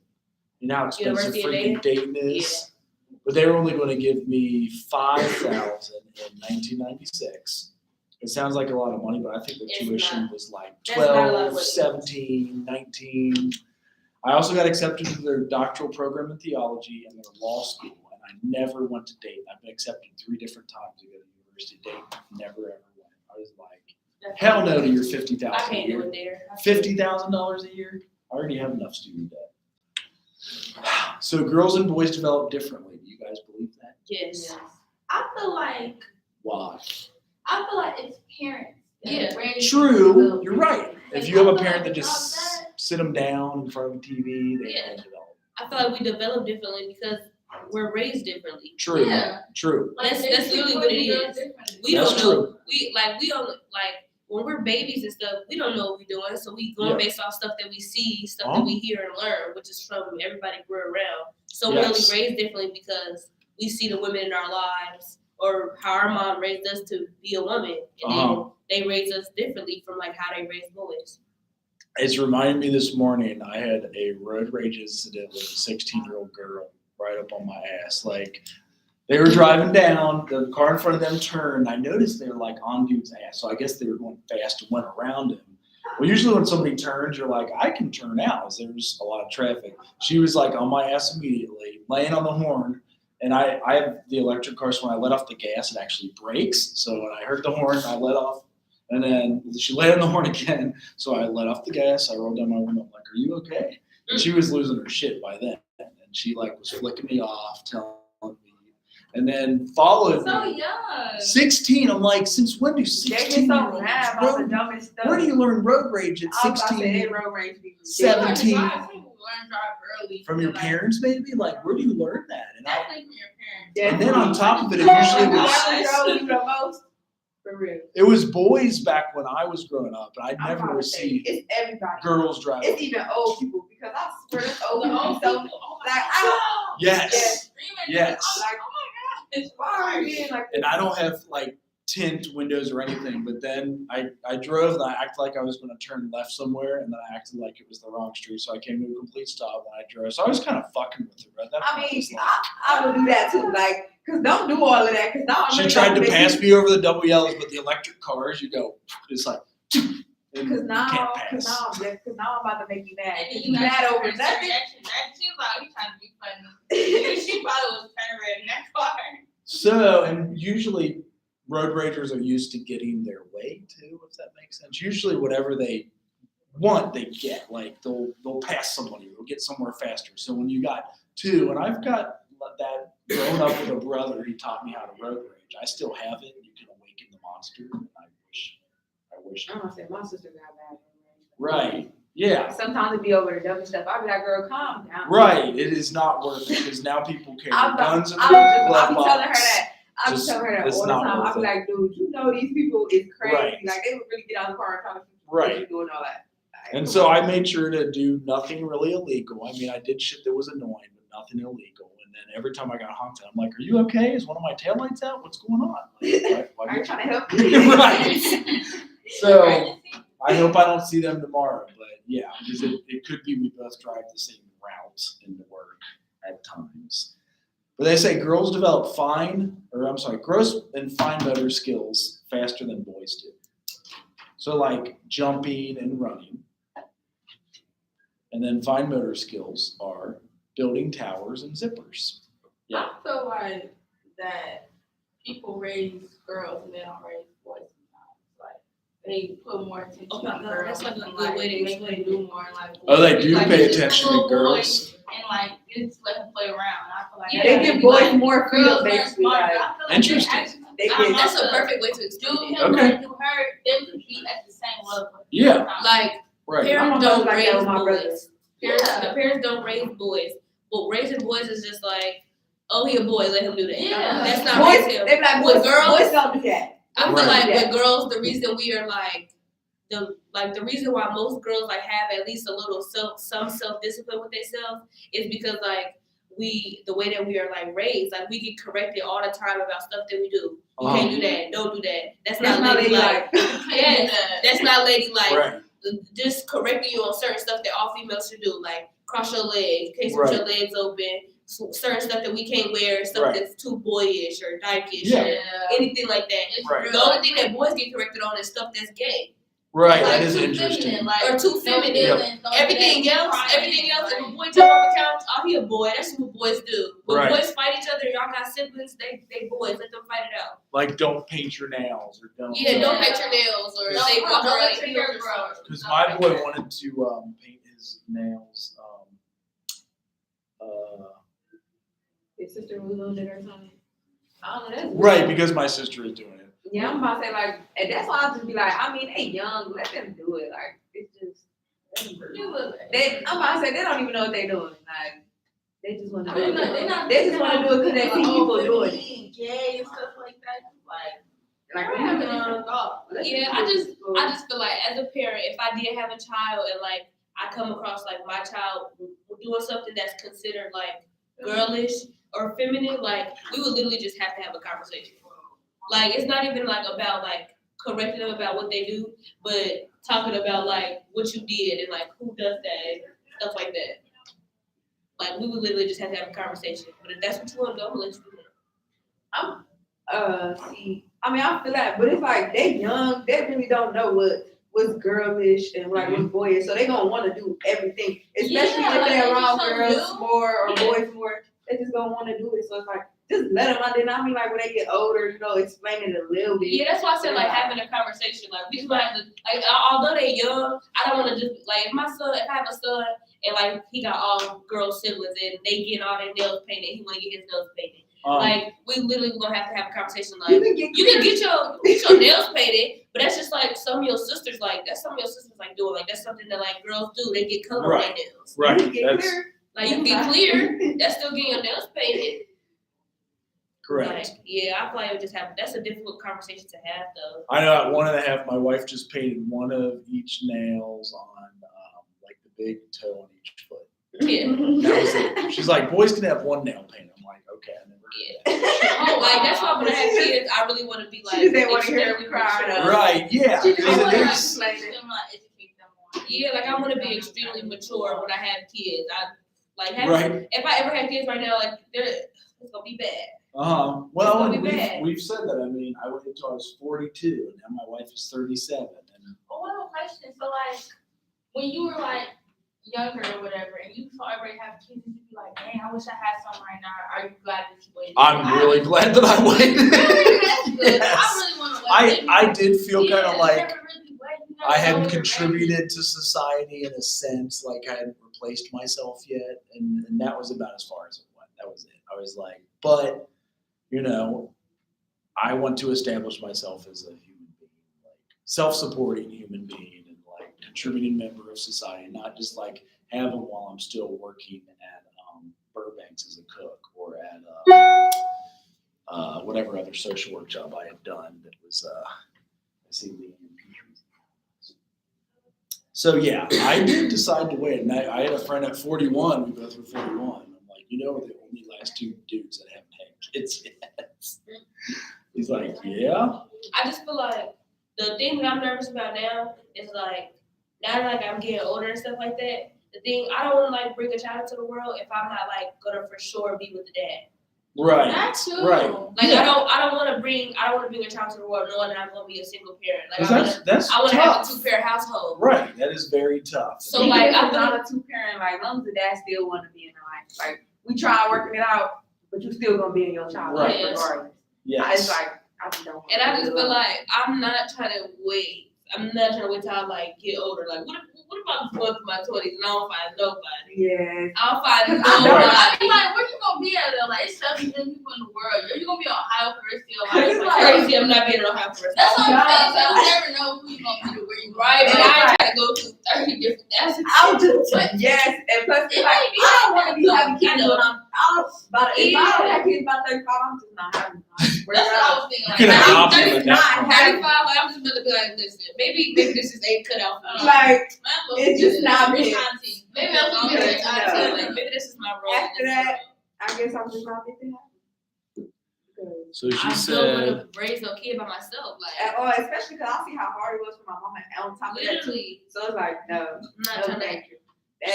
You know how expensive University of freaking Dayton is? But they were only going to give me $5,000 in 1996. It sounds like a lot of money, but I think the It's tuition not. was like That's not a lot of 12, money. 17, 19. I also got accepted to their doctoral program in theology and their law school, and I never went to Dayton. I've been accepted 3 different times to go to the University of Dayton. Never ever went. I was like, hell no to your $50,000 I a can't do year. it there. $50,000 a year? I already have enough student debt. So girls and boys develop differently. Do you guys believe that? Yes. I feel like Why? it's parents. that Yeah. raise True, them. you're right. If you have a parent that just sit them down in front of a TV, they Yeah. don't develop. I feel like we develop differently because we're raised differently. True, Yeah. true. That's they literally treat what it boys and girls is. differently. We That's don't know. We don't like when we're babies and stuff. We don't know what we're doing, so we going Yeah. based off stuff that we see, stuff Uh-huh. that we hear and learn, which is from everybody grew around. So we're Yes. only raised differently because we see the women in our lives or how our mom raised us to be a woman, and then they raise us differently from like how they raise boys. It's reminding me this morning, I had a road rage incident with a 16-year-old girl right up on my ass. Like, they were driving down, the car in front of them turned. I noticed they were like on dude's ass, so I guess they were going fast and went around him. Well, usually when somebody turns, you're like, I can turn out, as there's a lot of traffic. She was like on my ass immediately, laying on the horn. And I have the electric car, so when I let off the gas, it actually brakes. So when I heard the horn, I let off. And then she laid on the horn again, so I let off the gas. I rolled down my window. I'm like, "Are you okay?" And she was losing her shit by then, and she like was flicking me off, telling me, and then followed So me. young. 16. I'm like, since when do They get so 16-year-olds mad about the road? dumbest stuff. Where do you learn road rage at I was about to say, 16? they road rage people. 17. People learn to drive early. From your Like, parents, maybe? Like, where do you learn that? And definitely from your parents. Yeah. and then on top of it, it usually was. Whoever drove you the most, for real. It was boys back when I was growing up, and I'd I'm never about to say, received it's everybody. girls driving. It's even old people because I swear there's old The people old so people, oh like, my I God. Yes. Screaming, Yes. like, oh my God, it's why are fine. you being like And I don't have like tint windows or anything, but then I drove and I acted like I was going to turn left somewhere, and then I acted like it was the wrong street, so I came to a complete stop and I drove. So I was kind of fucking with it, right? That I point mean, was like- I would do that too, like, cause don't do all of that, cause now I'm she really tried about to make pass you- me over the double yellows, but the electric cars, you go, it's like, and Cause you now, can't cause pass. now, cause now I'm about to make you mad. And You mad over nothing? Reaction. She was like, he trying to be funny. She probably was turning red in that car. So, and usually road ragers are used to getting their way too, if that makes sense. Usually whatever they want, they get. Like they'll pass somebody, they'll get somewhere faster. So when you got two, and I've got that growing up with a brother, he taught me how to road rage. I still have it. You can awaken the monster, and I wish. I'm gonna say my sister got bad. Right. Yeah. Sometimes it be over the dumb stuff. I be like, girl, calm down. Right. It is not worth it because now people carry guns in I their be glove telling her box. that. I be Just- telling her that it's all the not time. I worth be it. like, dude, you know these people is crazy. Right. Like they would really get out of the car and try to Right. you doing all that. Like, And come so on. I made sure to do nothing really illegal. I mean, I did shit that was annoying, but nothing illegal. And then every time I got honked at, I'm like, "Are you okay? Is one of my taillights out? What's going on?" Like, why Are you you-" trying to help me? Right. So I hope I don't see them tomorrow. But yeah, because it could be we both drive the same route into work at times. But they say girls develop gross and fine motor skills faster than boys do. So like jumping and running. And then fine motor skills are building towers and zippers. Yeah. I feel like that people raise girls and they don't raise boys sometimes. Like they put more attention Oh my on God, girls that's like a and good way to make explain them it. do more like Oh, they do like, pay it's just a attention to little boy, girls. and like just let them play around. I feel like Yeah, They that give would be boys like, more girls freedom, learn basically. smarter. Like, I feel like Interesting. they I'm get not That's a perfect way to do explain it. him Okay. like do her, they would be at the same level. Yeah. Like Right. parents I'm don't like that raise with my brother. boys. Parents, Yeah. the parents don't raise boys. But raising boys is just like, oh, he a boy, let him do that. Yeah. That's not boys, raising him. they be like, With boys, girls- boys don't do that. I feel Right. like Yeah. with girls, the reason we are like the reason why most girls like have at least a little some self discipline with themselves is because like the way that we are like raised, like we get corrected all the time about stuff that we do. You can't do that. Don't do that. That's not ladylike. Yes, that's not ladylike. Right. Just correcting you on certain stuff that all females should do, like cross your legs, in case you put your legs open, certain stuff that we can't wear, stuff Right. that's too boyish or dykish, Yeah. or anything like that. Right. The only thing that boys get corrected on is stuff that's gay Right. Like That is too interesting. feminine, like or too no feminine. feelings, no Everything that, else, crying, everything else, if a like- boy jump on the couch, oh, he a boy. That's what boys do. When Right. boys fight each other, y'all got siblings, they boys. Let them fight it out. Like don't paint your nails or don't. Yeah, don't paint your nails or Don't they walk don't around let in your hair heels. grow. Because my boy wanted to paint his nails His sister was doing it or something. I don't know. That's Right, weird. because my sister is doing it. Yeah, I'm about to say like, and that's why I just be like, I mean, they young, let them do it. Like, it's just. I'm about to say they don't even know what they're doing. Like, they just want to do it. They just want to do it because they see people doing it. Gay and stuff like that. Like, I have a different thought. Yeah, I just feel like as a parent, if I did have a child and like I come across like my child doing something that's considered like girlish or feminine, like we would literally just have to have a conversation. Like it's not even like about like correcting them about what they do, but talking about like what you did and like who does that and stuff like that. Like we would literally just have to have a conversation. But if that's what you want to do, I'm gonna let you do that. see, I mean, I feel that, but it's like they young, they really don't know what's girlish and like what's boyish, so they gonna want to do everything, especially if they're around girls more or boys more. They just gonna want to do it, so it's like just let them. I did not mean like when they get older, explain it a little bit. Yeah, that's why I said like having a conversation. Like we just might have to like although they young, I don't want to just like if I have a son and like he got all girl siblings and they get all their nails painted, he want to get his nails painted. Like we literally gonna have to have a conversation. Like you can get your nails painted, but that's just like some of your sisters like that's some of your sisters like doing. Like that's something that like girls do. They get color on their nails. Right. Like you can get clear. That's still getting your nails painted. Correct. Like, yeah, I feel like that's a difficult conversation to have though. I know at 1.5, my wife just painted one of each nails on like the big toe on each foot. Yeah. That was it. She's like, boys can have one nail paint. I'm like, okay, I never heard that. Oh, like that's why when I have kids, I really want to be like. She just didn't want to hear them cry. Right, yeah. She just want to Because educate them more. Yeah, like I want to be extremely mature when I have kids. I like Right. If I ever had kids right now, like it's gonna be bad. Well, gonna be bad. we've said that. I mean, I waited until I was 42, and now my wife is 37. And Oh, I have a question. So, like, when you were like younger or whatever, and you saw everybody have kids, and you'd be like, "Dang, I wish I had some right now." Are you glad that you waited? I'm really glad that I waited. That's good. Yes. I really want to wait. I did feel kind of like never really waited. You never I know hadn't when you're contributed to society in a sense, like I hadn't replaced myself yet, and that was about as far as it went. That was it. I was like, but I want to establish myself as a human being, like self-supporting human being, and like contributing member of society, not just like have them while I'm still working at Burbank's as a cook or at whatever other social work job I had done that was I see Lee and Peters. So yeah, I did decide to wait, and I had a friend at 41. We both were 41. I'm like, we're the only last two dudes that haven't had kids yet. He's like, yeah. I just feel like the thing that I'm nervous about now is like now that like I'm getting older and stuff like that. The thing I don't want to like bring a child into the world if I'm not like gonna for sure be with the dad. Right. That too. Right. Like I don't want to bring a child to the world knowing that I'm gonna be a single parent. Like That's I want to tough. have a 2-parent household. Right. That is very tough. So like I'm not a 2-parent. Like, as long as the dad still want to be in the life, like we try working it out, but you still gonna be in your child life Right. regardless. Yes. It's like I just don't. And I just feel like I'm not trying to wait. I'm not trying to wait till I like get older. Like what if I'm going through my 20s and I don't find nobody? Yes. I don't find I nobody. mean, like, where you gonna be at though? Like, it's 7 million people in the world. Are you gonna be on Ohio University or It's like, like- Crazy, I'm not being on half first. that's what I'm saying. So No. you never know who you gonna be to where you Right, but Right. I ain't trying to go through 30 different. That's I'm just yes, and plus it's like I don't want to be having kids when I'm about if I don't have kids about 35, I'm just not having them. That's what I was thinking. You can Like, adopt I'm them at that point. 35, like, I'm just gonna be like, listen, maybe this is ain't cut out for me. Like I'm it's just not rich me. auntie. Maybe I'm gonna be a rich Like, auntie. maybe this is my role. After that, I guess I'm just not meant to have them. So she I still said, want to raise no kid by myself. At Like, all, especially because I see how hard it was for my mama on top of that too. literally, So it's like no, I'm not no trying to. thank you.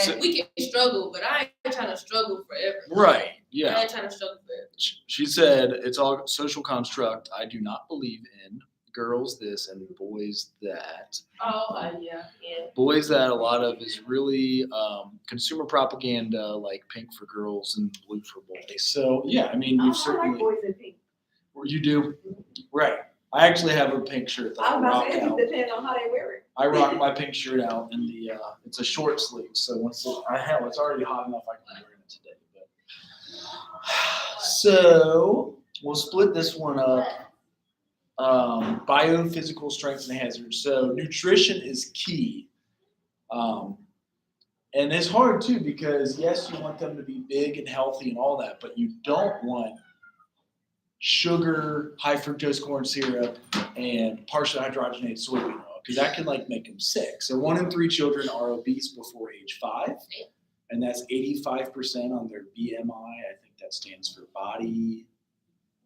So- That, We can struggle, but I ain't trying to struggle forever. right, I yeah. ain't trying to struggle forever. She said, it's all social construct. I do not believe in girls this and boys that. Oh, yeah. Boys that a lot of is really consumer propaganda, like pink for girls and blue for boys. So yeah, I mean, I we've like certainly. boys in pink. You do? Right. I actually have a pink shirt that I I was about rock to say it out. just depends on how they wear it. I rock my pink shirt out in the, it's a short sleeve, so once it's already hot enough I can wear it today. So we'll split this one up. Biophysical strengths and hazards. So nutrition is key. And it's hard too because yes, you want them to be big and healthy and all that, but you don't want sugar, high fructose corn syrup, and partially hydrogenated soybean oil because that can like make them sick. So 1 in 3 children are obese before age 5, and that's 85% on their BMI. I think that stands for body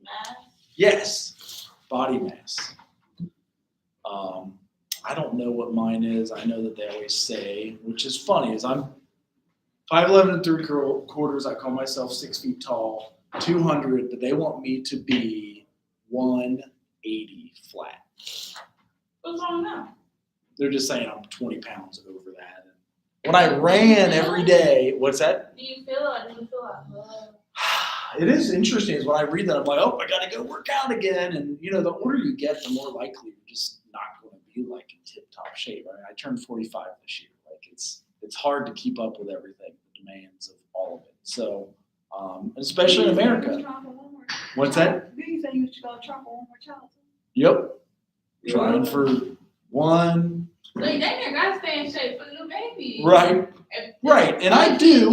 Math. Yes, body mass. I don't know what mine is. I know that they always say, which is funny, is I'm 5'11" and 3/4. I call myself 6 feet tall, 200, but they want me to be 180 flat. What's wrong now? They're just saying I'm 20 pounds over that. When I ran every day, what's that? Do you feel it or do you feel like love? It is interesting is when I read that, I'm like, oh, I got to go work out again. And, you know, the older you get, the more likely you're just not going to be like in tip-top shape. I mean, I turned 45 this year. Like, it's hard to keep up with everything, the demands of all of it. So, especially in America. What's that? You said you should go try for one more child. Yep. Trying for one. So you damn near gotta stay in shape for the new baby. Right. Right. And I do.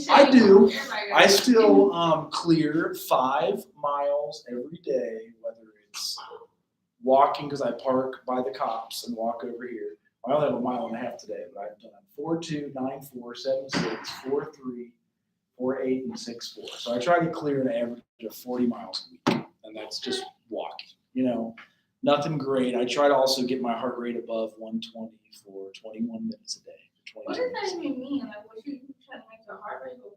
I do. Everybody I still clear 5 miles every day, whether it's walking because I park by the cops and walk over here. I only have 1.5 miles today, but I've done 4.2, 9.4, 7.6, 4.3, 4.8, and 6.4. So I try to clear an average of 40 miles a week, and that's just walking. You know, nothing great. I try to also get my heart rate above 120 for 21 minutes a day. What does that even mean? Like, what you trying to make your heart rate go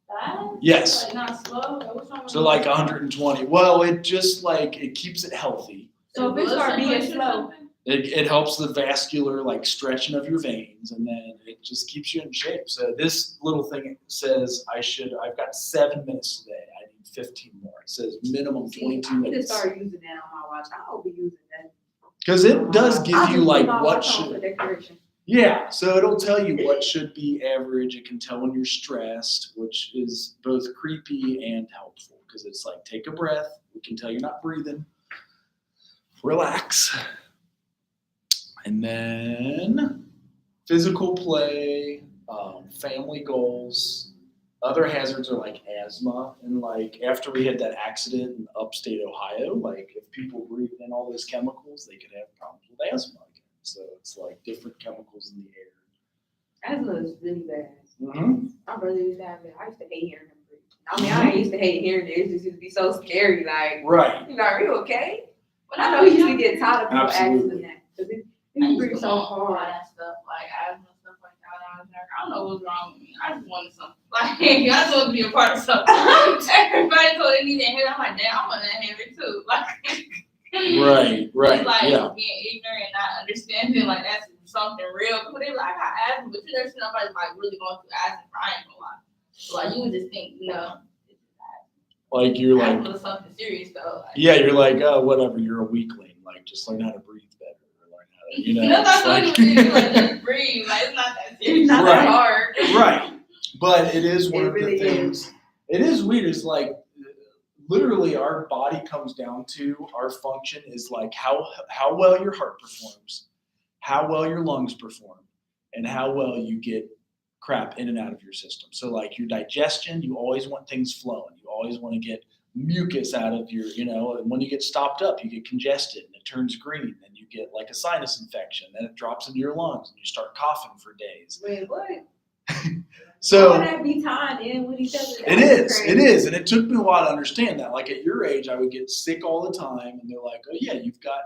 fast? Yes. Like, not slow? Like, what's wrong with So like 120. Well, it just like it keeps it healthy. So if it start being slow, It helps the vascular like stretching of your veins, and then it just keeps you in shape. So this little thing says I've got 7 minutes today. I need 15 more. It says minimum 22 I need to minutes. start using that on my watch. I'll be using that. Because it does give I'll you just like put my what watch on for should. decoration. Yeah, so it'll tell you what should be average. It can tell when you're stressed, which is both creepy and helpful because it's like take a breath. We can tell you're not breathing. Relax. And then physical play, family goals. Other hazards are like asthma. And like after we had that accident in upstate Ohio, like if people breathe in all those chemicals, they could have problems with asthma again. So it's like different chemicals in the air. Asthma is really bad. Mm-hmm. My brother used to have it. I used to hate hearing him breathe. I mean, I used to hate hearing it. It just used to be so scary. Like, Right. you know, are you okay? But I know he used to get tired of people Absolutely. asking that. Because I he used breathes to so want all hard. that stuff, like asthma and stuff like that. When I was younger. I don't know what's wrong with me. I just wanted something. Like, I just wanted to be a part of something. Everybody told me they needed I'm like, damn, I want to have it too. Like, Right. it's like Yeah. being ignorant and not understanding, like, that's something real. But they like, I got asthma, but you never see nobody like really going through asthma for I ain't gonna lie. So, like, you would just think, you know, Like you're like, asthma is something serious though. Like, yeah, you're like, oh, whatever. You're a weakling. Like just learn how to breathe better, or learn how to, you know. No, that's what it's you do. Like, just breathe. Like, it's not that serious. It's not Right. that hard. Right. But it is one It of really the things. It is weird. It's like literally our body comes down to our function is like how well your heart performs, how well your lungs perform, and how well you get crap in and out of your system. So like your digestion, you always want things flowing. You always want to get mucus out of your, you know, and when you get stopped up, you get congested and it turns green and you get like a sinus infection. Then it drops into your lungs and you start coughing for days. Wait, what? So Why would that be tied in with each other? it is. And it took me a while to understand that. Like at your age, I would get sick all the time and they're like, oh yeah, you've got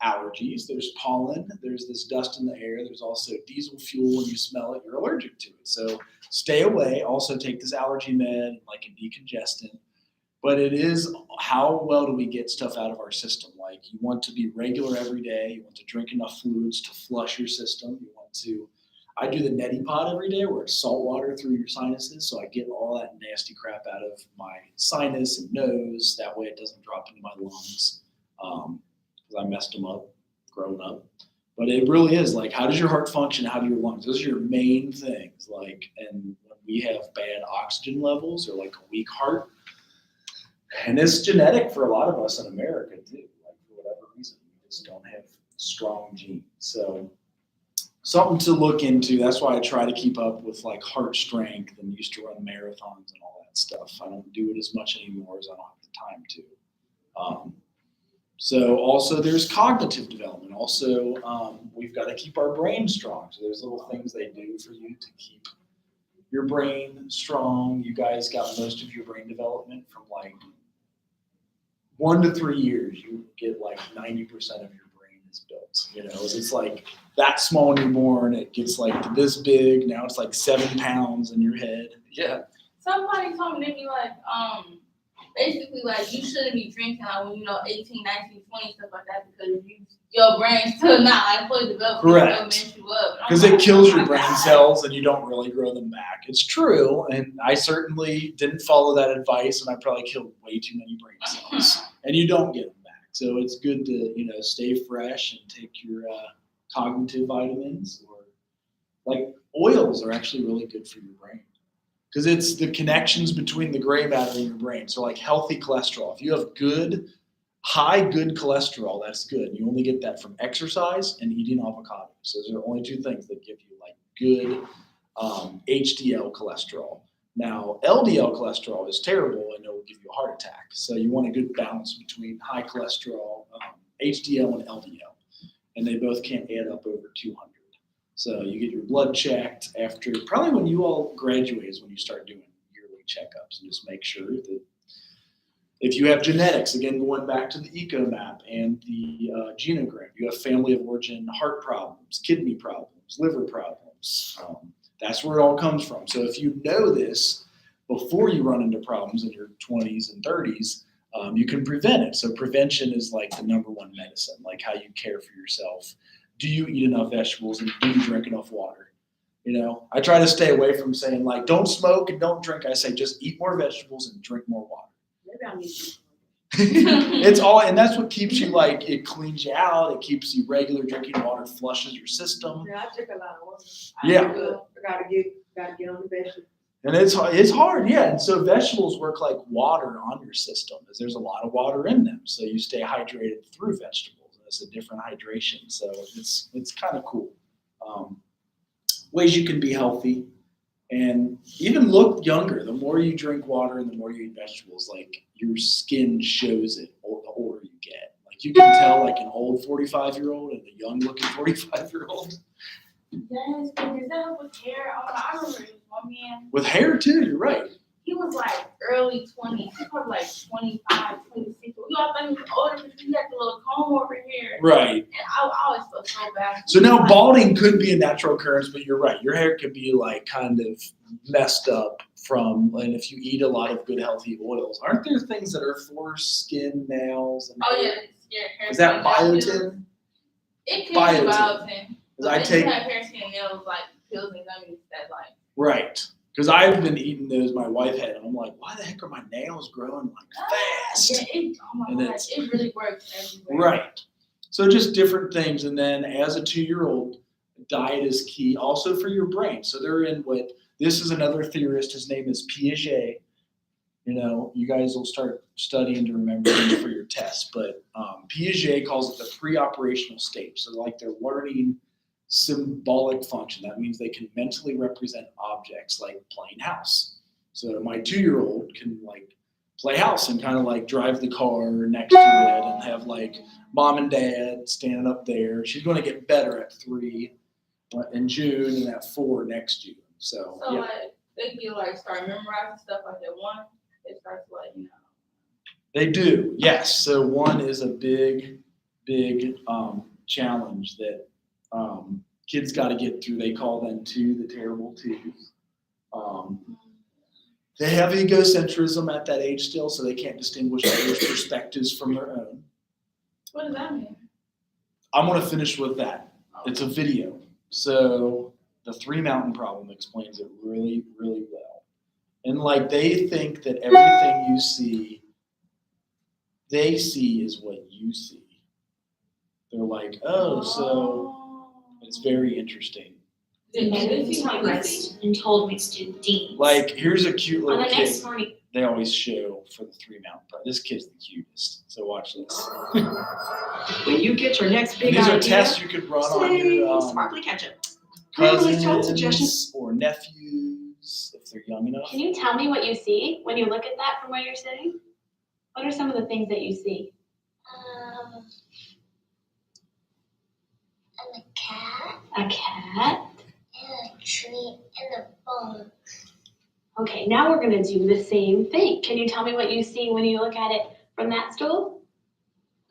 allergies. There's pollen. There's this dust in the air. There's also diesel fuel. When you smell it, you're allergic to it. So stay away. Also take this allergy med, like a decongestant. But it is how well do we get stuff out of our system? Like you want to be regular every day. You want to drink enough fluids to flush your system. You want to, I do the neti pot every day where it's salt water through your sinuses. So I get all that nasty crap out of my sinus and nose. That way it doesn't drop into my lungs. Because I messed them up growing up. But it really is like, how does your heart function? How do your lungs? Those are your main things. Like, and when we have bad oxygen levels or like a weak heart, And it's genetic for a lot of us in America too. Like for whatever reason, we just don't have strong genes. So something to look into. That's why I try to keep up with like heart strength and used to run marathons and all that stuff. I don't do it as much anymore as I don't have the time to. So also there's cognitive development. Also, we've got to keep our brain strong. So there's little things they do for you to keep your brain strong. You guys got most of your brain development from like 1 to 3 years. You get like 90% of your brain is built. You know, it's like that small when you're born. It gets like this big. Now it's like 7 pounds in your head. Yeah. Somebody told me, they be like, basically, like, you shouldn't be drinking, like, when you know 18, 19, 20, stuff like that, because your brain's still not, like, fully developed. Correct. It still mess you up. Because it kills your brain cells and you don't really grow them back. It's true, and I certainly didn't follow that advice, and I probably killed way too many brain cells, and you don't get them back. So it's good to, you know, stay fresh and take your cognitive vitamins, or like oils are actually really good for your brain. Because it's the connections between the gray matter in your brain. So like healthy cholesterol. If you have good, high good cholesterol, that's good. You only get that from exercise and eating avocados. Those are the only 2 things that give you like good HDL cholesterol. Now, LDL cholesterol is terrible and it will give you a heart attack. So you want a good balance between high cholesterol, HDL and LDL. And they both can't add up over 200. So you get your blood checked after, probably when you all graduate is when you start doing yearly checkups, and just make sure that if you have genetics, again, going back to the EcoMap and the genogram, you have family of origin heart problems, kidney problems, liver problems. That's where it all comes from. So if you know this before you run into problems in your 20s and 30s, you can prevent it. So prevention is like the number 1 medicine, like how you care for yourself. Do you eat enough vegetables and do you drink enough water? You know, I try to stay away from saying like, don't smoke and don't drink. I say, just eat more vegetables and drink more water. Maybe I need to. It's all, and that's what keeps you like, it cleans you out. It keeps you regular. Drinking water flushes your system. Yeah, I drink a lot of water. Yeah. I gotta get on the vegetables. And it's hard, yeah. And so vegetables work like water on your system, as there's a lot of water in them. So you stay hydrated through vegetables. It's a different hydration, so it's kind of cool. Ways you can be healthy and even look younger. The more you drink water and the more you eat vegetables, like your skin shows it the older you get. Like you can tell like an old 45-year-old and a young looking 45-year-old. Yes, but is that with hair? I remember this one man. With hair too, you're right. He was like early 20s. He was probably like 25, 26. We all thought he was older because he had the little comb over here. Right. And I always felt so bad. So now balding could be a natural occurrence, but you're right. Your hair could be like kind of messed up from, and if you eat a lot of good healthy oils. Aren't there things that are for skin, nails? And Oh, yeah. Hair is that skin, biotin? It can Biotin. be biotin. Because I But take, you have hair, skin, nails, like pills and gummies that like. right. Because I've been eating those my wife had, and I'm like, why the heck are my nails growing like fast? Yeah, oh my And God, it's- it really works everywhere. Right. So just different things. And then as a 2-year-old, diet is key also for your brain. So they're in what, this is another theorist, his name is Piaget. You know, you guys will start studying to remember things for your tests. But Piaget calls it the pre-operational stage. So like they're learning symbolic function. That means they can mentally represent objects like playing house. So my 2-year-old can like play house and kind of like drive the car next to it and have like mom and dad standing up there. She's going to get better at 3 in June and at 4 next June. So yeah. Like they can like start memorizing stuff like that. One, it starts like, you know. They do, yes. So 1 is a big challenge that kids got to get through. They call them 2, the terrible 2s. They have egocentrism at that age still, so they can't distinguish others' perspectives from their own. What does that mean? I'm going to finish with that. It's a video. So the 3 mountain problem explains it really, really well. And like they think that everything you see, they see is what you see. They're like, oh, so it's very interesting. Did met you with see my my rights and told my student deans. Like, here's a cute On little the kid next morning, they always show for the 3 Mountain Pride. This kid's the cutest. So watch this. When you get your next big These are idea, tests you could run on say your sparkly ketchup. Really, child suggestion. cousins or nephews if they're young enough. Can you tell me what you see when you look at that from where you're sitting? What are some of the things that you see? And a cat, A cat. and a tree, and a bone. Okay, now we're gonna do the same thing. Can you tell me what you see when you look at it from that stool?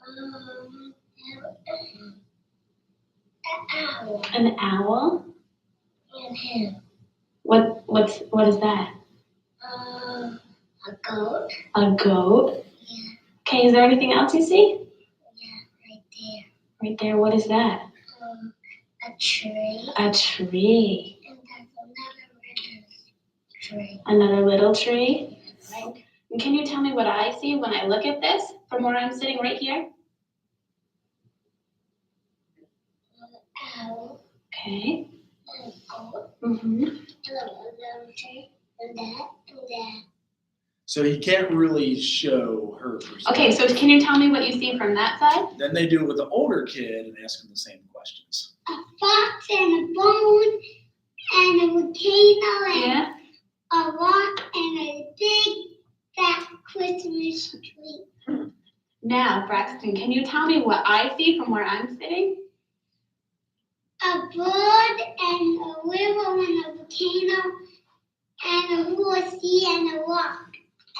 An owl, An owl. and him. What is that? A goat, A goat. yeah, Okay, is there anything else you see? right there. Right there, what is that? A tree, A tree. and there's another little tree. Another little tree. Right. And can you tell me what I see when I look at this from where I'm sitting right here? An owl, Okay. and a goat, Mm-hmm. and a little tree, and that, and that. So he can't really show her perspective. Okay, so can you tell me what you see from that side? Then they do it with the older kid and ask him the same questions. A fox and a bone, and a volcano, and Yeah. a rock, and a big fat Christmas tree. Now, Braxton, can you tell me what I see from where I'm sitting? A bird, and a river, and a volcano, and a horsey, and a rock,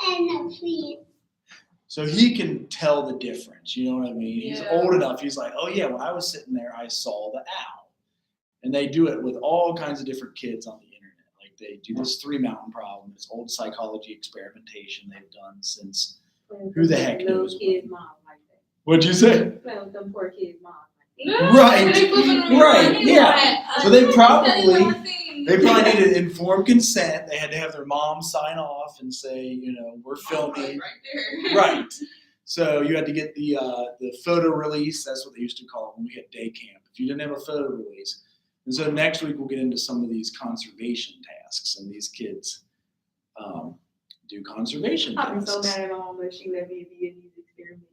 and a tree. So he can tell the difference, you know what I mean? He's Yeah. old enough, he's like, oh yeah, when I was sitting there, I saw the owl. And they do it with all kinds of different kids on the internet. Like they do this 3 Mountain problem, this old psychology experimentation they've done since, who the heck knows Little kid's when. mom like that. What'd you say? Play with them poor kids' mom. Right, right, yeah. So they probably needed informed consent. They had to have their mom sign off and say, you know, we're filming. Right. So you had to get the photo release. That's what they used to call it when we had day camp. If you didn't have a photo release. And so next week we'll get into some of these conservation tasks, and these kids do conservation I'm tasks. so mad at my mom that she let me be in these experiments.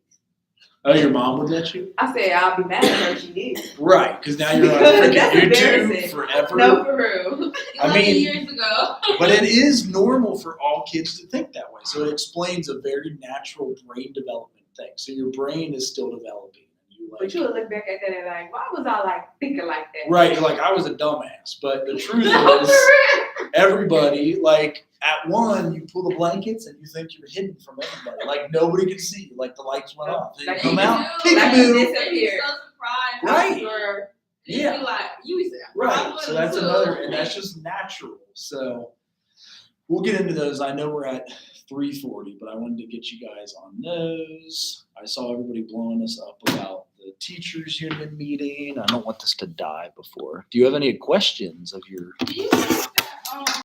Oh, your mom would let you? I said I'll be mad at her if she did. Right, because now you're on freaking That's YouTube embarrassing. forever. No, for real. I mean, years ago. but it is normal for all kids to think that way. So it explains a very natural brain development thing. So your brain is still developing. You like, But you would look back at that and like, why was I like thinking like that? right, you're like, I was a dumbass. But the truth No, is, for real. everybody, like, at one, you pull the blankets and you think you're hidden from everybody. Like, nobody can see you. Like, the lights went off. Then you Like, come you out, like you peekaboo. disappeared. So surprised. Right. You Yeah. be like, you said, Right, so that's another, and that's just natural. So we'll get into those. I know we're at 3:40, but I wanted to get you guys on those. I saw everybody blowing us up about the teachers union meeting. I don't want this to die before. Do you have any questions of your?